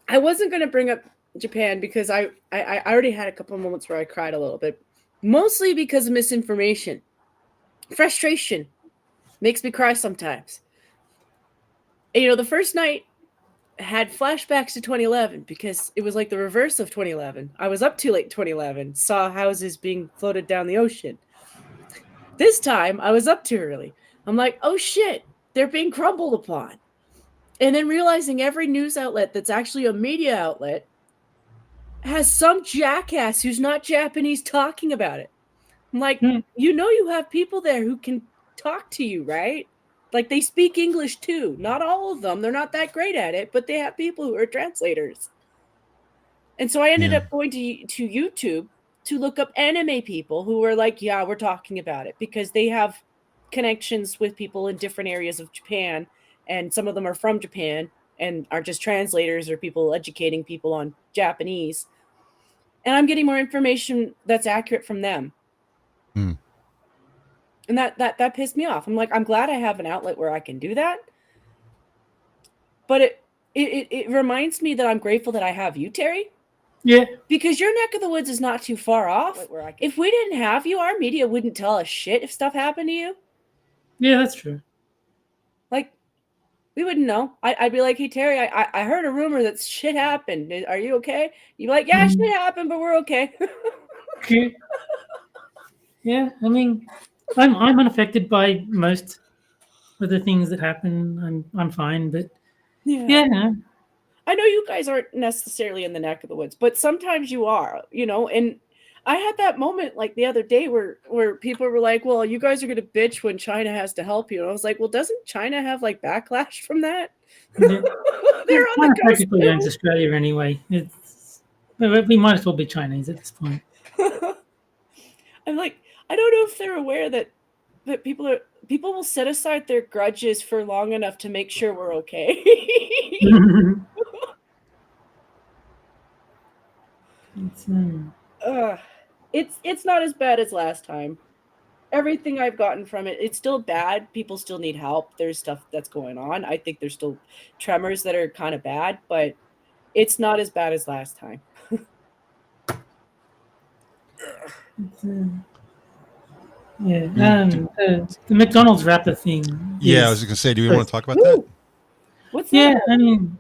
I wasn't going to bring up Japan because I already had a couple of moments where I cried a little bit, mostly because of misinformation. Frustration makes me cry sometimes. And, you know, the first night had flashbacks to 2011 because it was like the reverse of 2011. I was up too late in 2011, saw houses being floated down the ocean. This time, I was up too early. I'm like, oh shit, they're being crumbled upon. And then realizing every news outlet that's actually a media outlet has some jackass who's not Japanese talking about it. I'm like, you know, you have people there who can talk to you, right? Like, they speak English too. Not all of them. They're not that great at it, but they have people who are translators. And so I ended up going to YouTube to look up anime people who were like, yeah, we're talking about it, because they have connections with people in different areas of Japan, and some of them are from Japan and are just translators or people educating people on Japanese. And I'm getting more information that's accurate from them. And that pissed me off. I'm like, I'm glad I have an outlet where I can do that. But it reminds me that I'm grateful that I have you, Terry. Yeah. Because your neck of the woods is not too far off. If we didn't have you, our media wouldn't tell us shit if stuff happened to you. Yeah, that's true. Like, we wouldn't know. I'd be like, hey, Terry, I heard a rumor that shit happened. Are you okay? You'd be like, yeah, shit happened, but we're okay. Okay. Yeah, I mean, I'm unaffected by most of the things that happen. I'm fine, but yeah. I know you guys aren't necessarily in the neck of the woods, but sometimes you are, you know. And I had that moment like the other day where people were like, well, you guys are going to bitch when China has to help you. And I was like, well, doesn't China have like backlash from that? Yeah. They're on the coast practically owns Australia anyway. We might as well be Chinese at this point. I'm like, I don't know if they're aware that people will set aside their grudges for long enough to make sure we're okay. It's not as bad as last time. Everything I've gotten from it, it's still bad. People still need help. There's stuff that's going on. I think there's still tremors that are kind of bad, but it's not as bad as last time. The McDonald's wrapper thing. Yeah, I was going to say, do we want to talk about that? What's that? Yeah, I mean,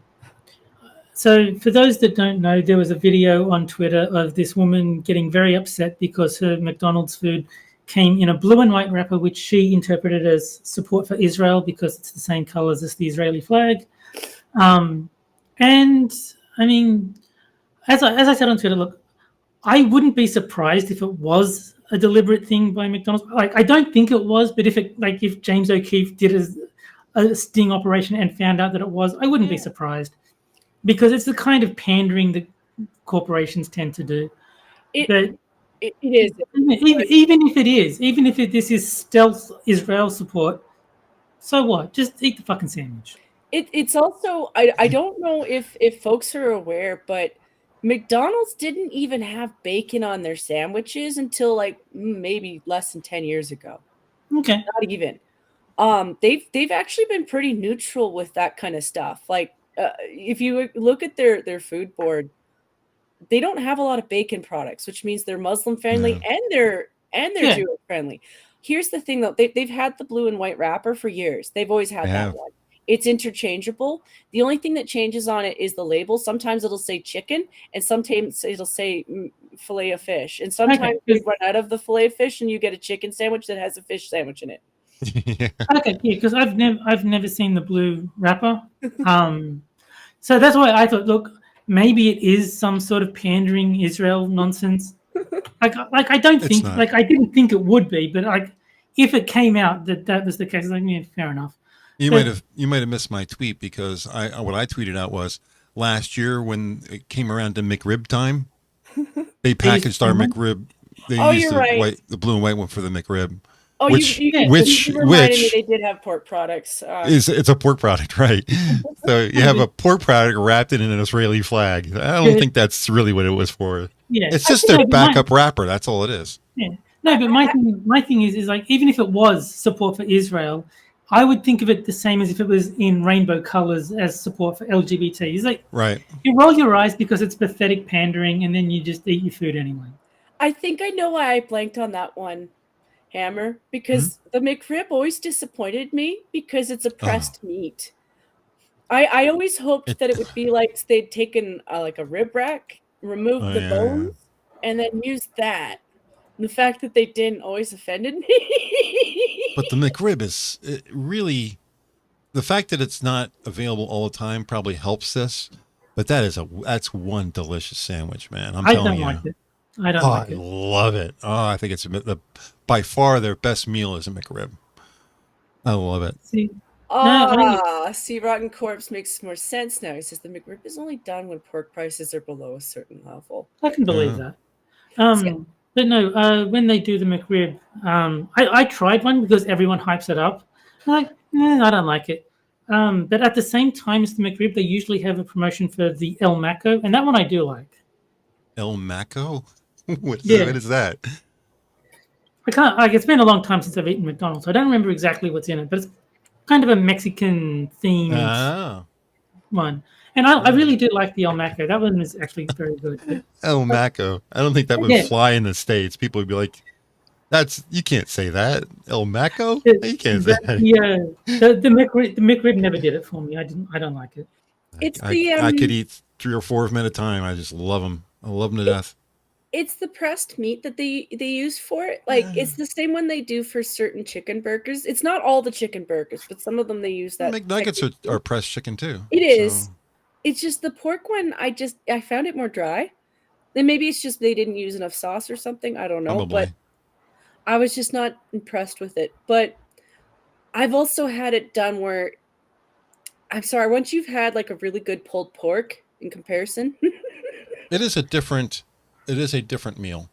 so for those that don't know, there was a video on Twitter of this woman getting very upset because her McDonald's food came in a blue and white wrapper, which she interpreted as support for Israel because it's the same colors as the Israeli flag. And I mean, as I said on Twitter, look, I wouldn't be surprised if it was a deliberate thing by McDonald's. Like, I don't think it was, but if James O'Keefe did a sting operation and found out that it was, I wouldn't be surprised, because it's the kind of pandering that corporations tend to do. It is. Even if this is stealth Israel support, so what? Just eat the fucking sandwich. It's also, I don't know if folks are aware, but McDonald's didn't even have bacon on their sandwiches until like maybe less than 10 years ago. Okay. Not even. They've actually been pretty neutral with that kind of stuff. Like, if you look at their food board, they don't have a lot of bacon products, which means they're Muslim friendly and they're Jewish friendly. Here's the thing though, they've had the blue and white wrapper for years. They've always had that one. It's interchangeable. The only thing that changes on it is the label. Sometimes it'll say chicken, and sometimes it'll say fillet of fish. And sometimes you run out of the fillet of fish, and you get a chicken sandwich that has a fish sandwich in it. Okay, yeah, because I've never seen the blue wrapper. So that's why I thought, look, maybe it is some sort of pandering Israel nonsense. I don't think, I didn't think it would be, but if it came out that was the case, like, yeah, fair enough. You might have missed my tweet, because what I tweeted out was last year when it came around to McRib time, they packaged our McRib. They used the blue and white one for the McRib. Oh, which you reminded me they did have pork products. It's a pork product, right? So you have a pork product wrapped in an Israeli flag. I don't think that's really what it was for. Yeah, it's just their backup wrapper. That's all it is. Yeah. No, but my thing is like, even if it was support for Israel, I would think of it the same as if it was in rainbow colors as support for LGBT. It's like, you roll your eyes because it's pathetic pandering, and then you just eat your food anyway. I think I know why I blanked on that one, Hammer, because the McRib always disappointed me because it's a pressed meat. I always hoped that it would be like they'd taken like a rib rack, removed the bones, and then used that. And the fact that they didn't always offended me. But the McRib is really, the fact that it's not available all the time probably helps this. But that's one delicious sandwich, man. I'm I telling don't you. like it. I don't Oh, like I it. love it. Oh, I think it's by far their best meal is a McRib. I love it. See, no, See, Rotten Corpse makes more sense now. He says the McRib is only done when pork prices are below a certain level. I can believe Yeah. that. But no, when they do the McRib, I tried one because everyone hypes it up. I'm like, I don't like it. But at the same time as the McRib, they usually have a promotion for the El Maco, and that one I do like. El Maco? What Yeah. is that? I can't like it's been a long time since I've eaten McDonald's. So I don't remember exactly what's in it, but it's kind of a Mexican themed Oh. one. And I really do like the El Maco. That one is actually very good. But, El Maco. I don't think that would Yeah. fly in the States. People would be like, you can't say that. El Maco? the, You can't say that. the McRib never did it for me. I don't like it. It's I could eat 3 or 4 of them at a time. I just love them. I love them to death. It's the pressed meat that they use for it. Like it's the same one they do for certain chicken burgers. It's not all the chicken burgers, but some of them they use that. McNuggets are pressed chicken too. It is. It's just the pork one. I found it more dry. Then maybe it's just they didn't use enough sauce or something. I don't know. Probably. But I was just not impressed with it. But I've also had it done where, I'm sorry, once you've had like a really good pulled pork in comparison. It is a different meal.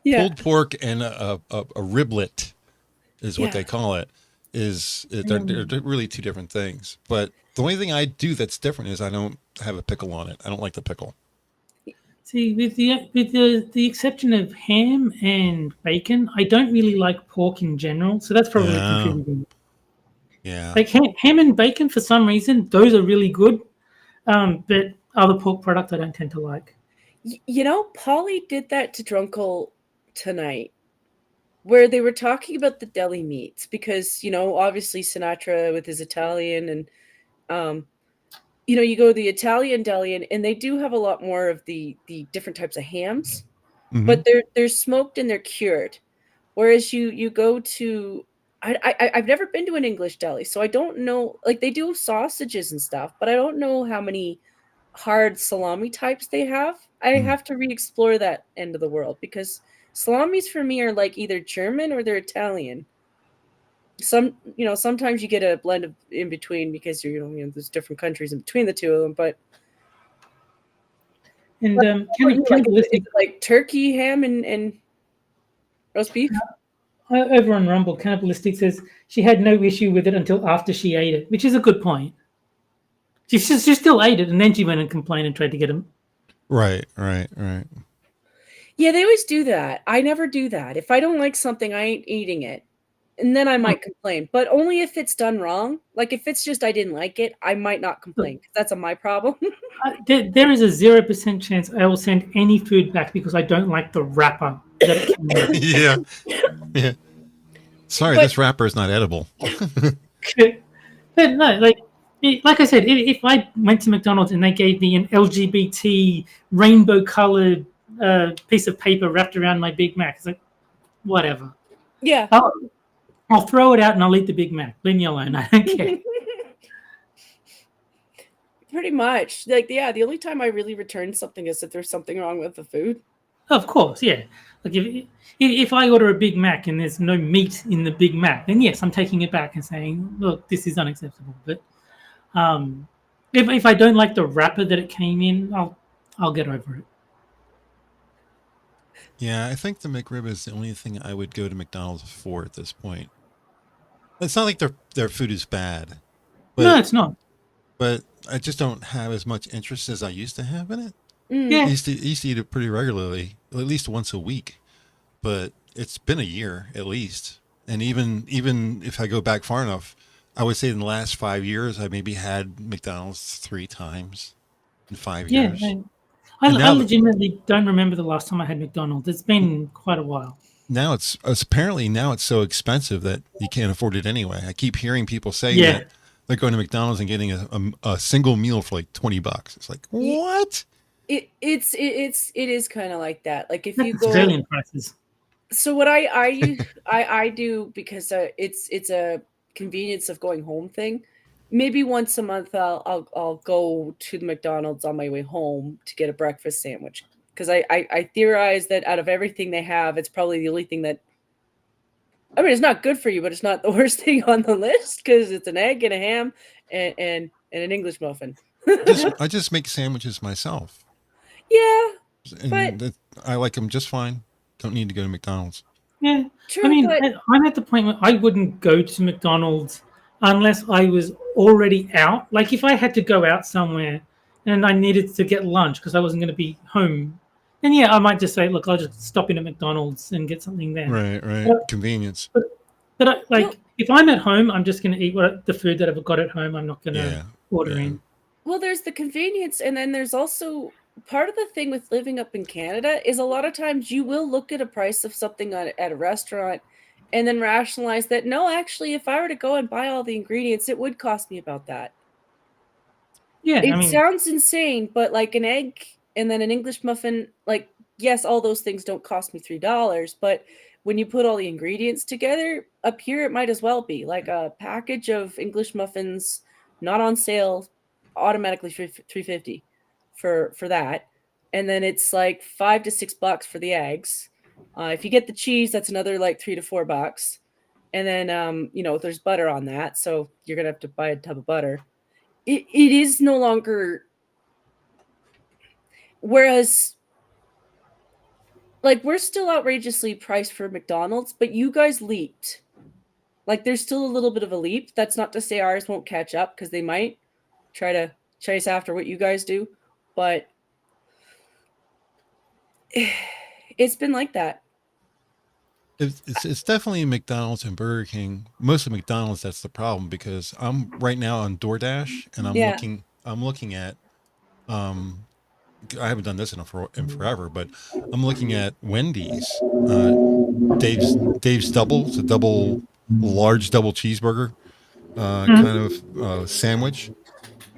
Yeah. Pulled pork and a riblet is what they call it. They're really two different things. But the only thing I do that's different is I don't have a pickle on it. I don't like the pickle. See, with the exception of ham and bacon, I don't really like pork in general. So that's probably contributing. Yeah. Like ham and bacon, for some reason, those are really good. But other pork products I don't tend to like. You know, Polly did that to Drunkle tonight, where they were talking about the deli meats because, you know, obviously Sinatra with his Italian and, you know, you go to the Italian deli and they do have a lot more of the different types of hams, but they're smoked and they're cured. Whereas you go to, I've never been to an English deli, so I don't know, like they do sausages and stuff, but I don't know how many hard salami types they have. I have to re-explore that end of the world because salamis for me are like either German or they're Italian. Sometimes you get a blend of in between because there's different countries in between the two of them. But is it like turkey, ham, and roast beef? Over on Rumble, Cannibalistic says she had no issue with it until after she ate it, which is a good point. She still ate it, and then she went and complained and tried to get him. Right. Yeah, they always do that. I never do that. If I don't like something, I ain't eating it. And then I might complain, but only if it's done wrong. Like if it's just I didn't like it, I might not complain because that's my problem. There is a 0% chance I will send any food back because I don't like the wrapper that it came with. Yeah. Sorry, this wrapper is not edible. But no, like I said, if I went to McDonald's and they gave me an LGBT rainbow-colored piece of paper wrapped around my Big Mac, it's like, whatever. Yeah. I'll throw it out and I'll eat the Big Mac. Leave me alone. I don't care. Pretty much. The only time I really return something is if there's something wrong with the food. Of course, yeah. Like if I order a Big Mac and there's no meat in the Big Mac, then yes, I'm taking it back and saying, look, this is unacceptable. But if I don't like the wrapper that it came in, I'll get over it. Yeah, I think the McRib is the only thing I would go to McDonald's for at this point. It's not like their food is bad. No, it's not. But I just don't have as much interest as I used to have in it. Yeah. I used to eat it pretty regularly, at least once a week. But it's been a year at least. And even if I go back far enough, I would say in the last 5 years, I maybe had McDonald's 3 times in 5 years. Yeah, I legitimately don't remember the last time I had McDonald's. It's been quite a while. Now it's so expensive that you can't afford it anyway. I keep hearing people saying that they're going to McDonald's and getting a single meal for like $20. It's like, what? It is kind of like that. Like if you go Australian prices. So what I do because it's a convenience of going home thing. maybe once a month I'll go to the McDonald's on my way home to get a breakfast sandwich, because I theorize that out of everything they have, it's probably the only thing that, I mean, it's not good for you, but it's not the worst thing on the list, because it's an egg and a ham and an English muffin. I just make sandwiches myself. Yeah, and I like them just fine. Don't need to go to McDonald's. Yeah, true. I mean, but I'm at the point where I wouldn't go to McDonald's unless I was already out. Like if I had to go out somewhere and I needed to get lunch because I wasn't going to be home, then yeah, I might just say, look, I'll just stop in at McDonald's and get something there. Right. Convenience. But if I'm at home, I'm just going to eat the food that I've got at home. I'm not going to order in. Well, there's the convenience, and then there's also part of the thing with living up in Canada is a lot of times you will look at a price of something at a restaurant and then rationalize that, no, actually, if I were to go and buy all the ingredients, it would cost me about that. Yeah, it sounds insane, but like an egg and then an English muffin, like, yes, all those things don't cost me $3, but when you put all the ingredients together, up here it might as well be like a package of English muffins, not on sale, automatically $3.50 for that, and then it's like $5 to $6 for the eggs. If you get the cheese, that's another like $3 to $4, and then there's butter on that, so you're gonna have to buy a tub of butter. It is no longer, whereas like we're still outrageously priced for McDonald's, but you guys leaped. Like there's still a little bit of a leap. That's not to say ours won't catch up, because they might try to chase after what you guys do, but it's been like that. It's definitely McDonald's and Burger King. Mostly McDonald's. That's the problem, because I'm right now on DoorDash and I'm looking at I haven't done this in forever, but I'm looking at Wendy's. Dave's Double. It's a large double cheeseburger kind of sandwich.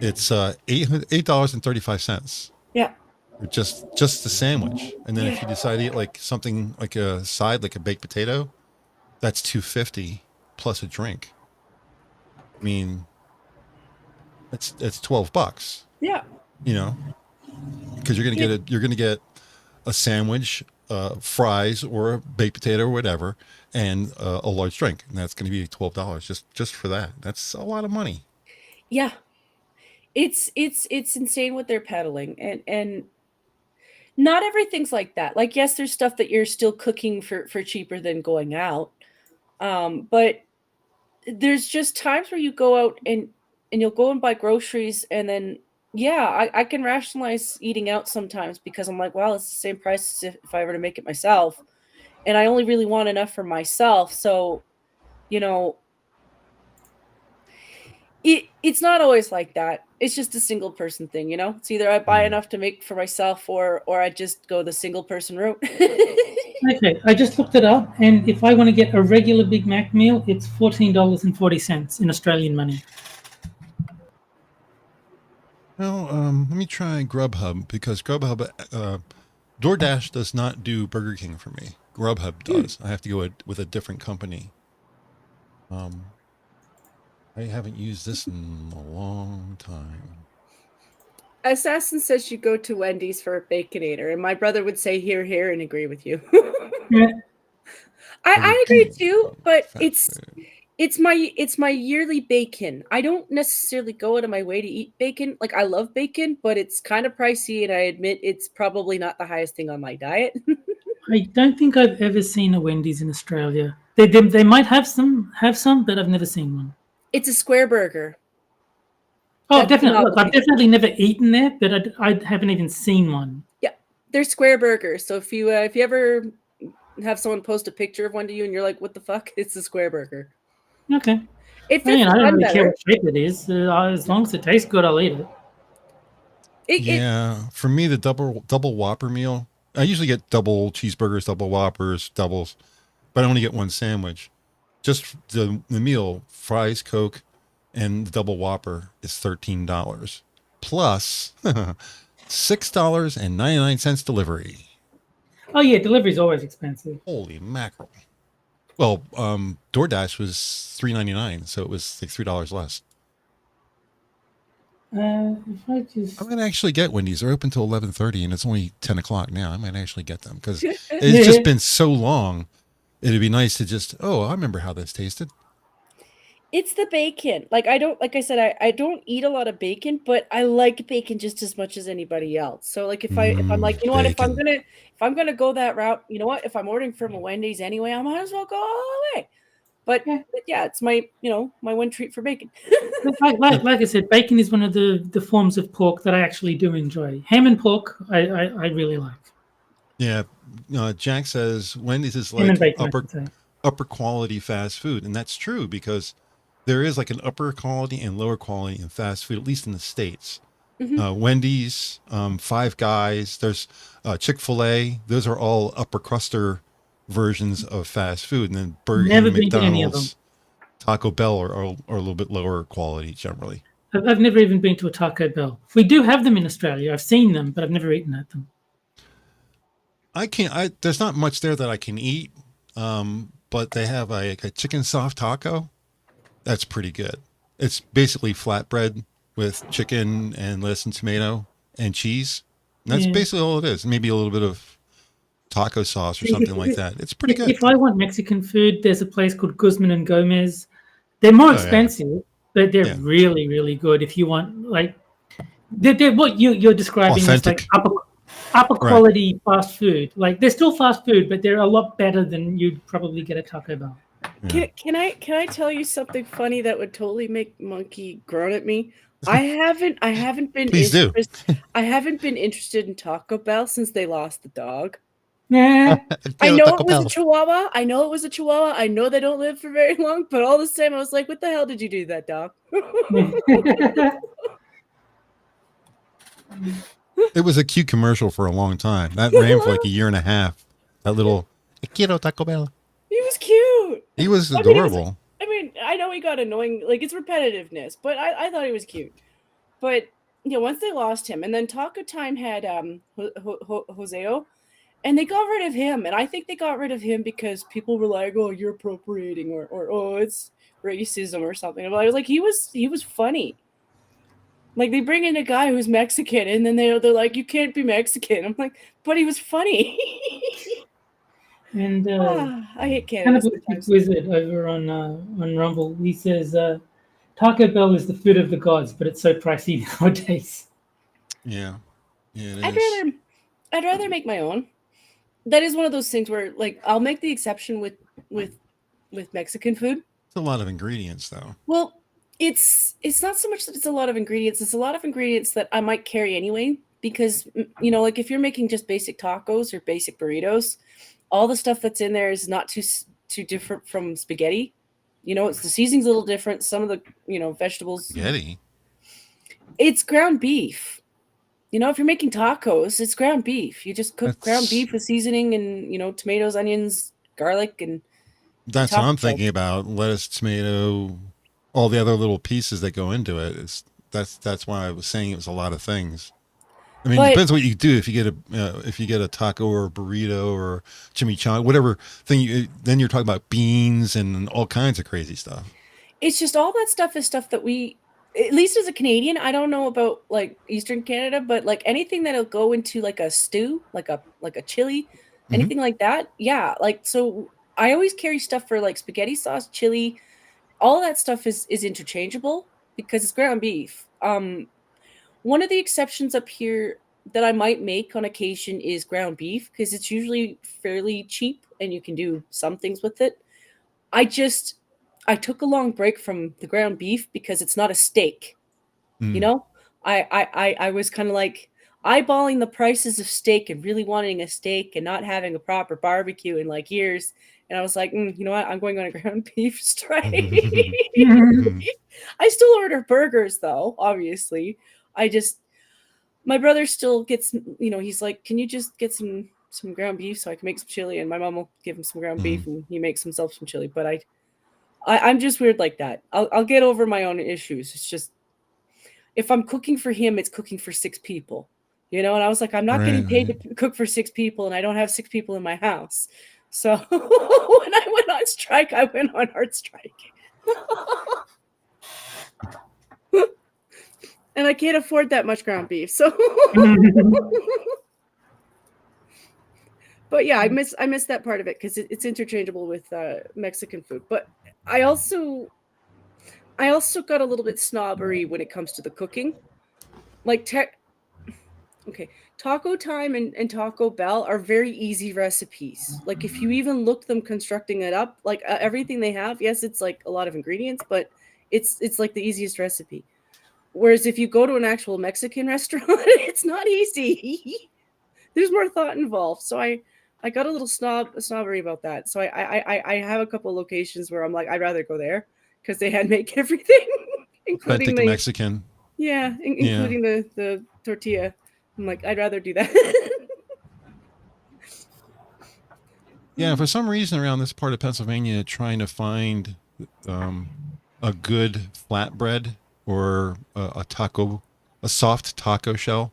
It's $8.35. Yeah. Just the sandwich, and then if you decide to eat like something like a side, like a baked potato, that's $2.50 plus a drink. I mean, it's $12. Yeah. Because you're gonna get a sandwich, fries, or a baked potato or whatever, and a large drink, and that's gonna be $12 just for that. That's a lot of money. Yeah. It's insane what they're peddling, and not everything's like that. Like, yes, there's stuff that you're still cooking for cheaper than going out, but there's just times where you go out and you'll go and buy groceries, and then I can rationalize eating out sometimes, because I'm like, well, it's the same price as if I were to make it myself, and I only really want enough for myself, so it's not always like that. It's just a single person thing, It's either I buy enough to make for myself, or I just go the single person route. Okay, I just looked it up, and if I want to get a regular Big Mac meal, it's $14.40 in Australian money. Well, let me try Grubhub, because DoorDash does not do Burger King for me. Grubhub does. I have to go with a different company. I haven't used this in a long time. Assassin says you go to Wendy's for a Baconator, and my brother would say here, and agree with you. Yeah. I agree too, but it's my yearly bacon. I don't necessarily go out of my way to eat bacon. Like, I love bacon, but it's kind of pricey, and I admit it's probably not the highest thing on my diet. I don't think I've ever seen a Wendy's in Australia. They might have some, but I've never seen one. It's a square burger. Oh, definitely. Look, I've definitely never eaten there, but I haven't even seen one. Yeah, they're square burgers. So if you ever have someone post a picture of one to you and you're like, what the fuck? It's a square burger. Okay. I don't really care what shape it is. As long as it tastes good, I'll eat it. For me, the double Whopper meal, I usually get double cheeseburgers, double Whoppers, doubles, but I only get one sandwich. Just the meal, fries, Coke, and the double Whopper is $13 plus $6.99 delivery. Oh yeah, delivery is always expensive. Holy mackerel! Well, DoorDash was $3.99, so it was like $3 less. If I just I'm gonna actually get Wendy's. They're open till 11:30, and it's only 10 o'clock now. I might actually get them because it's just been so long. It'd be nice to just. Oh, I remember how this tasted. It's the bacon. Like I said, I don't eat a lot of bacon, but I like bacon just as much as anybody else. So like if I'm like, you know what, if I'm gonna go that route, you know what, if I'm ordering from a Wendy's anyway, I might as well go all the way. But yeah, it's my my one treat for bacon. like I said, bacon is one of the forms of pork that I actually do enjoy. Ham and pork, I really like. Yeah, Jack says Wendy's is Ham and like bacon, upper quality fast food, and that's true because there is like an upper quality and lower quality in fast food, at least in the States. Wendy's, Five Guys, there's Chick-fil-A. Those are all upper cruster versions of fast food, and then Burger King, McDonald's, Taco Bell are a little bit lower quality generally. I've never even been to a Taco Bell. We do have them in Australia. I've seen them, but I've never eaten at them. There's not much there that I can eat, but they have a chicken soft taco. That's pretty good. It's basically flatbread with chicken and lettuce and tomato and cheese. And that's basically all it is. Maybe a little bit of taco sauce or something like that. It's pretty good. If I want Mexican food, there's a place called Guzman and Gomez. They're more expensive, but they're really, really good. If you want, like, they're what you're describing authentic. as like upper quality fast food. Like, they're still fast food, but they're a lot better than you'd probably get at Taco Bell. Yeah. Can I tell you something funny that would totally make Monkey groan at me? I haven't been Please do. I haven't been interested in Taco Bell since they lost the dog. Nah. I know it was a Chihuahua. I know they don't live for very long, but all the same, I was like, what the hell did you do to that dog? It was a cute commercial for a long time. That ran for like a year and a half. That little quiero Taco Bell. He was cute. He was adorable. I know he got annoying, like it's repetitiveness, but I thought he was cute. But once they lost him, and then Taco Time had Joseo, and they got rid of him. And I think they got rid of him because people were like, "Oh, you're appropriating," or "Oh, it's racism," or something. But I was like, he was funny. Like they bring in a guy who's Mexican, and then they're like, "You can't be Mexican." I'm like, but he was funny. And I hate Canada. Wizard over on Rumble, he says Taco Bell is the food of the gods, but it's so pricey nowadays. Yeah, it I'd rather make my own. That is one of those things where, like, I'll make the exception with Mexican food. It's a lot of ingredients, though. Well, it's not so much that it's a lot of ingredients. It's a lot of ingredients that I might carry anyway, because like if you're making just basic tacos or basic burritos, all the stuff that's in there is not too different from spaghetti. It's the seasoning's a little different. Some of the vegetables. Spaghetti. It's ground beef. If you're making tacos, it's ground beef. You just cook ground beef with seasoning and tomatoes, onions, garlic, and. That's what I'm thinking about. Lettuce, tomato, all the other little pieces that go into it. That's why I was saying it was a lot of things. I mean, it depends what you do. If you get a taco or a burrito or chimichanga, whatever thing, then you're talking about beans and all kinds of crazy stuff. It's just all that stuff is stuff that we, at least as a Canadian, I don't know about like Eastern Canada, but like anything that'll go into like a stew, like a chili, anything like that. Yeah, like so. I always carry stuff for like spaghetti sauce, chili. All that stuff is interchangeable because it's ground beef. One of the exceptions up here that I might make on occasion is ground beef because it's usually fairly cheap and you can do some things with it. I took a long break from the ground beef because it's not a steak. I was kind of like eyeballing the prices of steak and really wanting a steak and not having a proper barbecue in like years. And I was like, you know what? I'm going on a ground beef strike. I still order burgers though, obviously. My brother still gets, he's like, can you just get some ground beef so I can make some chili? And my mom will give him some ground beef and he makes himself some chili. But I'm just weird like that. I'll get over my own issues. It's just, if I'm cooking for him, it's cooking for 6 people, and I was like, I'm not getting paid to cook for 6 people and I don't have 6 people in my house. So when I went on strike, I went on hard strike. and I can't afford that much ground beef. So, but yeah, I miss that part of it because it's interchangeable with Mexican food. But I also got a little bit snobbery when it comes to the cooking. Like okay, Taco Time and Taco Bell are very easy recipes. Like if you even look them constructing it up, like everything they have, yes, it's like a lot of ingredients, but it's like the easiest recipe. Whereas if you go to an actual Mexican restaurant, it's not easy. There's more thought involved. So I got a little snobbery about that. So I have a couple of locations where I'm like, I'd rather go there because they hand make everything, including the Mexican. Yeah, including the tortilla. I'm like, I'd rather do that. Yeah, for some reason around this part of Pennsylvania, trying to find a good flatbread or a soft taco shell.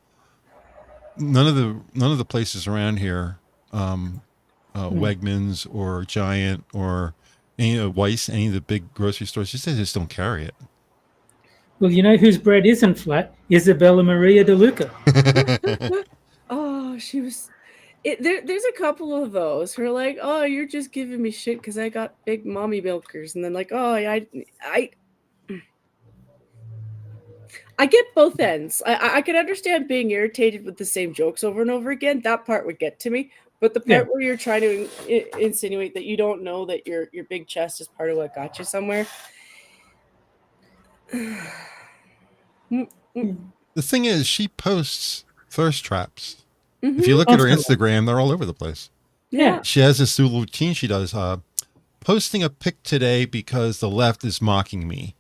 None of the places around here, Wegmans or Giant or any of Weiss, any of the big grocery stores, they just don't carry it. Well, you know whose bread isn't flat? Isabella Maria De Luca. Oh, she was. There's a couple of those who are like, oh, you're just giving me shit because I got big mommy milkers, and then like, oh, I get both ends. I can understand being irritated with the same jokes over and over again. That part would get to me. But the part where you're trying to insinuate that you don't know that your big chest is part of what got you somewhere. The thing is, she posts thirst traps. If you look at her Instagram, they're all over the place. Yeah. She has this little routine she does. Posting a pic today because the left is mocking me.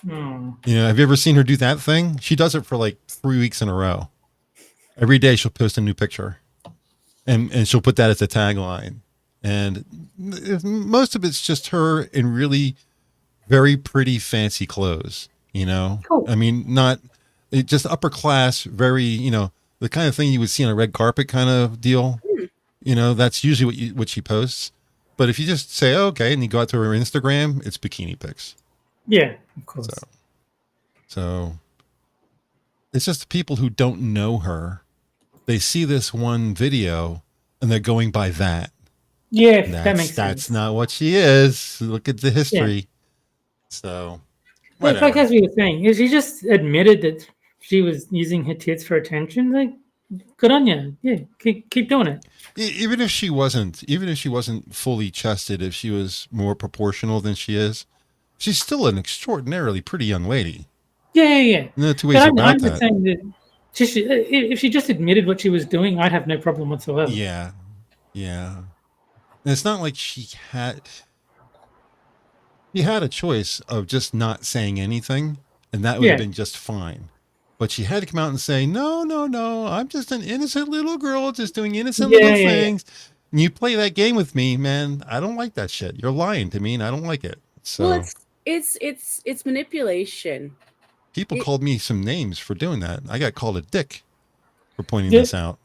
You know, have you ever seen her do that thing? She does it for like 3 weeks in a row. Every day she'll post a new picture. And she'll put that as a tagline. And most of it's just her in really very pretty, fancy clothes, you know? Cool. I mean, just upper class, very, you know, the kind of thing you would see on a red carpet kind of deal. You know, that's usually what she posts. But if you just say, oh, okay, and you go out to her Instagram, it's bikini pics. Yeah, of course. So it's just the people who don't know her. They see this one video and they're going by that. Yeah, that makes sense. That's not what she is. Look at the history. Yeah. So, well, like as we were saying, she just admitted that she was using her tits for attention. Like, good on you. Yeah, keep doing it. Even if she wasn't fully chested, if she was more proportional than she is, she's still an extraordinarily pretty young lady. Yeah. No two ways about that. Saying that if she just admitted what she was doing, I'd have no problem whatsoever. Yeah. And it's not like she had a choice of just not saying anything, and that would have been just fine. But she had to come out and say, no, I'm just an innocent little girl just doing innocent little things. And you play that game with me, man. I don't like that shit. You're lying to me, and I don't like it. So well, it's manipulation. People called me some names for doing that. I got called a dick for pointing this out.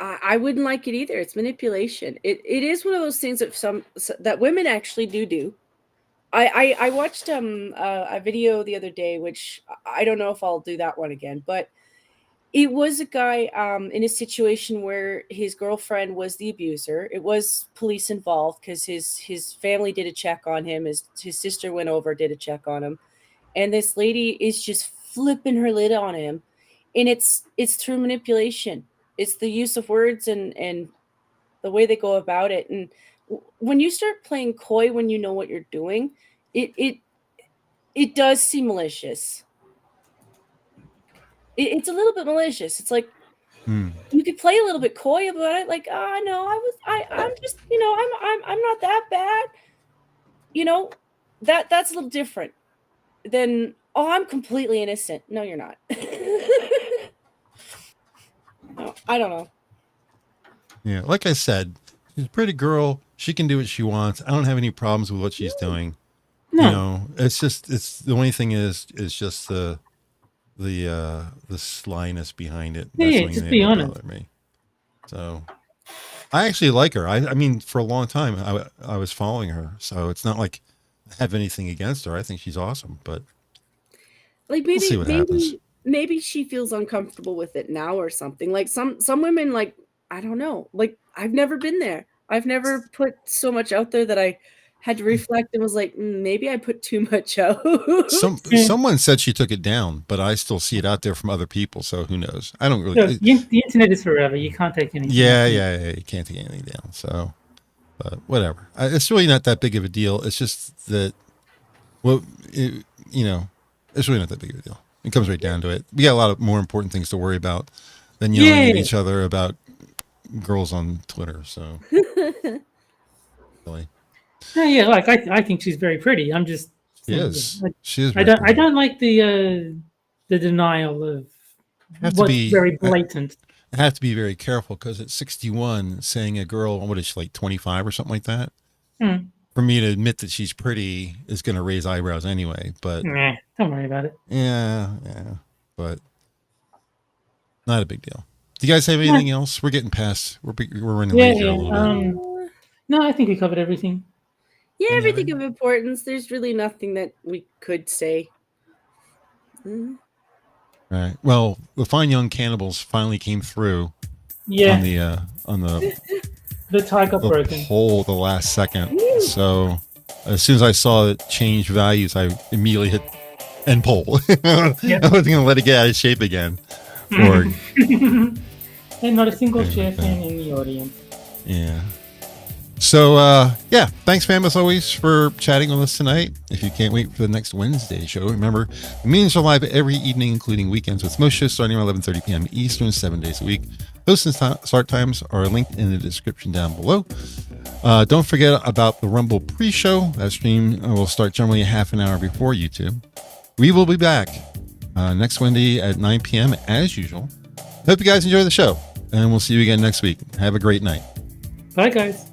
I wouldn't like it either. It's manipulation. It is one of those things that women actually do. I watched a video the other day, which I don't know if I'll do that one again, but it was a guy in a situation where his girlfriend was the abuser. It was police involved because his family did a check on him. His sister went over, did a check on him. And this lady is just flipping her lid on him. And it's through manipulation. It's the use of words and the way they go about it. And when you start playing coy when you know what you're doing, it does seem malicious. It's a little bit malicious. It's like you could play a little bit coy about it, like, oh no, I'm just, you know, I'm not that bad. You know, that's a little different than, oh, I'm completely innocent. No, you're not. No, I don't know. Yeah, like I said, she's a pretty girl. She can do what she wants. I don't have any problems with what she's doing. No. You know, it's the only thing is just the slyness behind it. Yeah, just be honest. Me. So I actually like her. I mean, for a long time, I was following her. So it's not like I have anything against her. I think she's awesome, but like maybe, we'll see what happens. maybe she feels uncomfortable with it now or something. Like some women, like, I don't know, like I've never been there. I've never put so much out there that I had to reflect and was like, maybe I put too much out. Someone said she took it down, but I still see it out there from other people. So who knows? I don't really. So, the internet is forever. You can't take anything. Yeah. You can't take anything down. So, but whatever. It's really not that big of a deal. It's just that, well, it's really not that big of a deal. It comes right down to it. We got a lot of more important things to worry about than yelling at each other about girls on Twitter. So, really. Yeah, like I think she's very pretty. I'm just she is. Very I pretty. don't like the denial of what's very blatant. I have to be very careful because at 61, saying a girl, what is she, like 25 or something like that? For me to admit that she's pretty is going to raise eyebrows anyway. But don't worry about it. Yeah, but not a big deal. Do you guys have anything else? We're getting past. We're running late here a little bit. No, I think we covered everything. Yeah, everything of importance. There's really nothing that we could say. Right. Well, the Fine Young Cannibals finally came through. Yeah. On the the tie got broken. Poll the last second. So as soon as I saw it change values, I immediately hit end poll. I wasn't gonna let it get out of shape again. Or and not a single share fan in the audience. Yeah. So, thanks, fam, as always, for chatting with us tonight. If you can't wait for the next Wednesday show, remember, the meetings are live every evening, including weekends, with most shows starting around 11:30 p.m. Eastern, 7 days a week. Host and start times are linked in the description down below. Don't forget about the Rumble pre-show. That stream will start generally a half an hour before YouTube. We will be back next Wednesday at 9 p.m. as usual. Hope you guys enjoy the show, and we'll see you again next week. Have a great night. Bye, guys.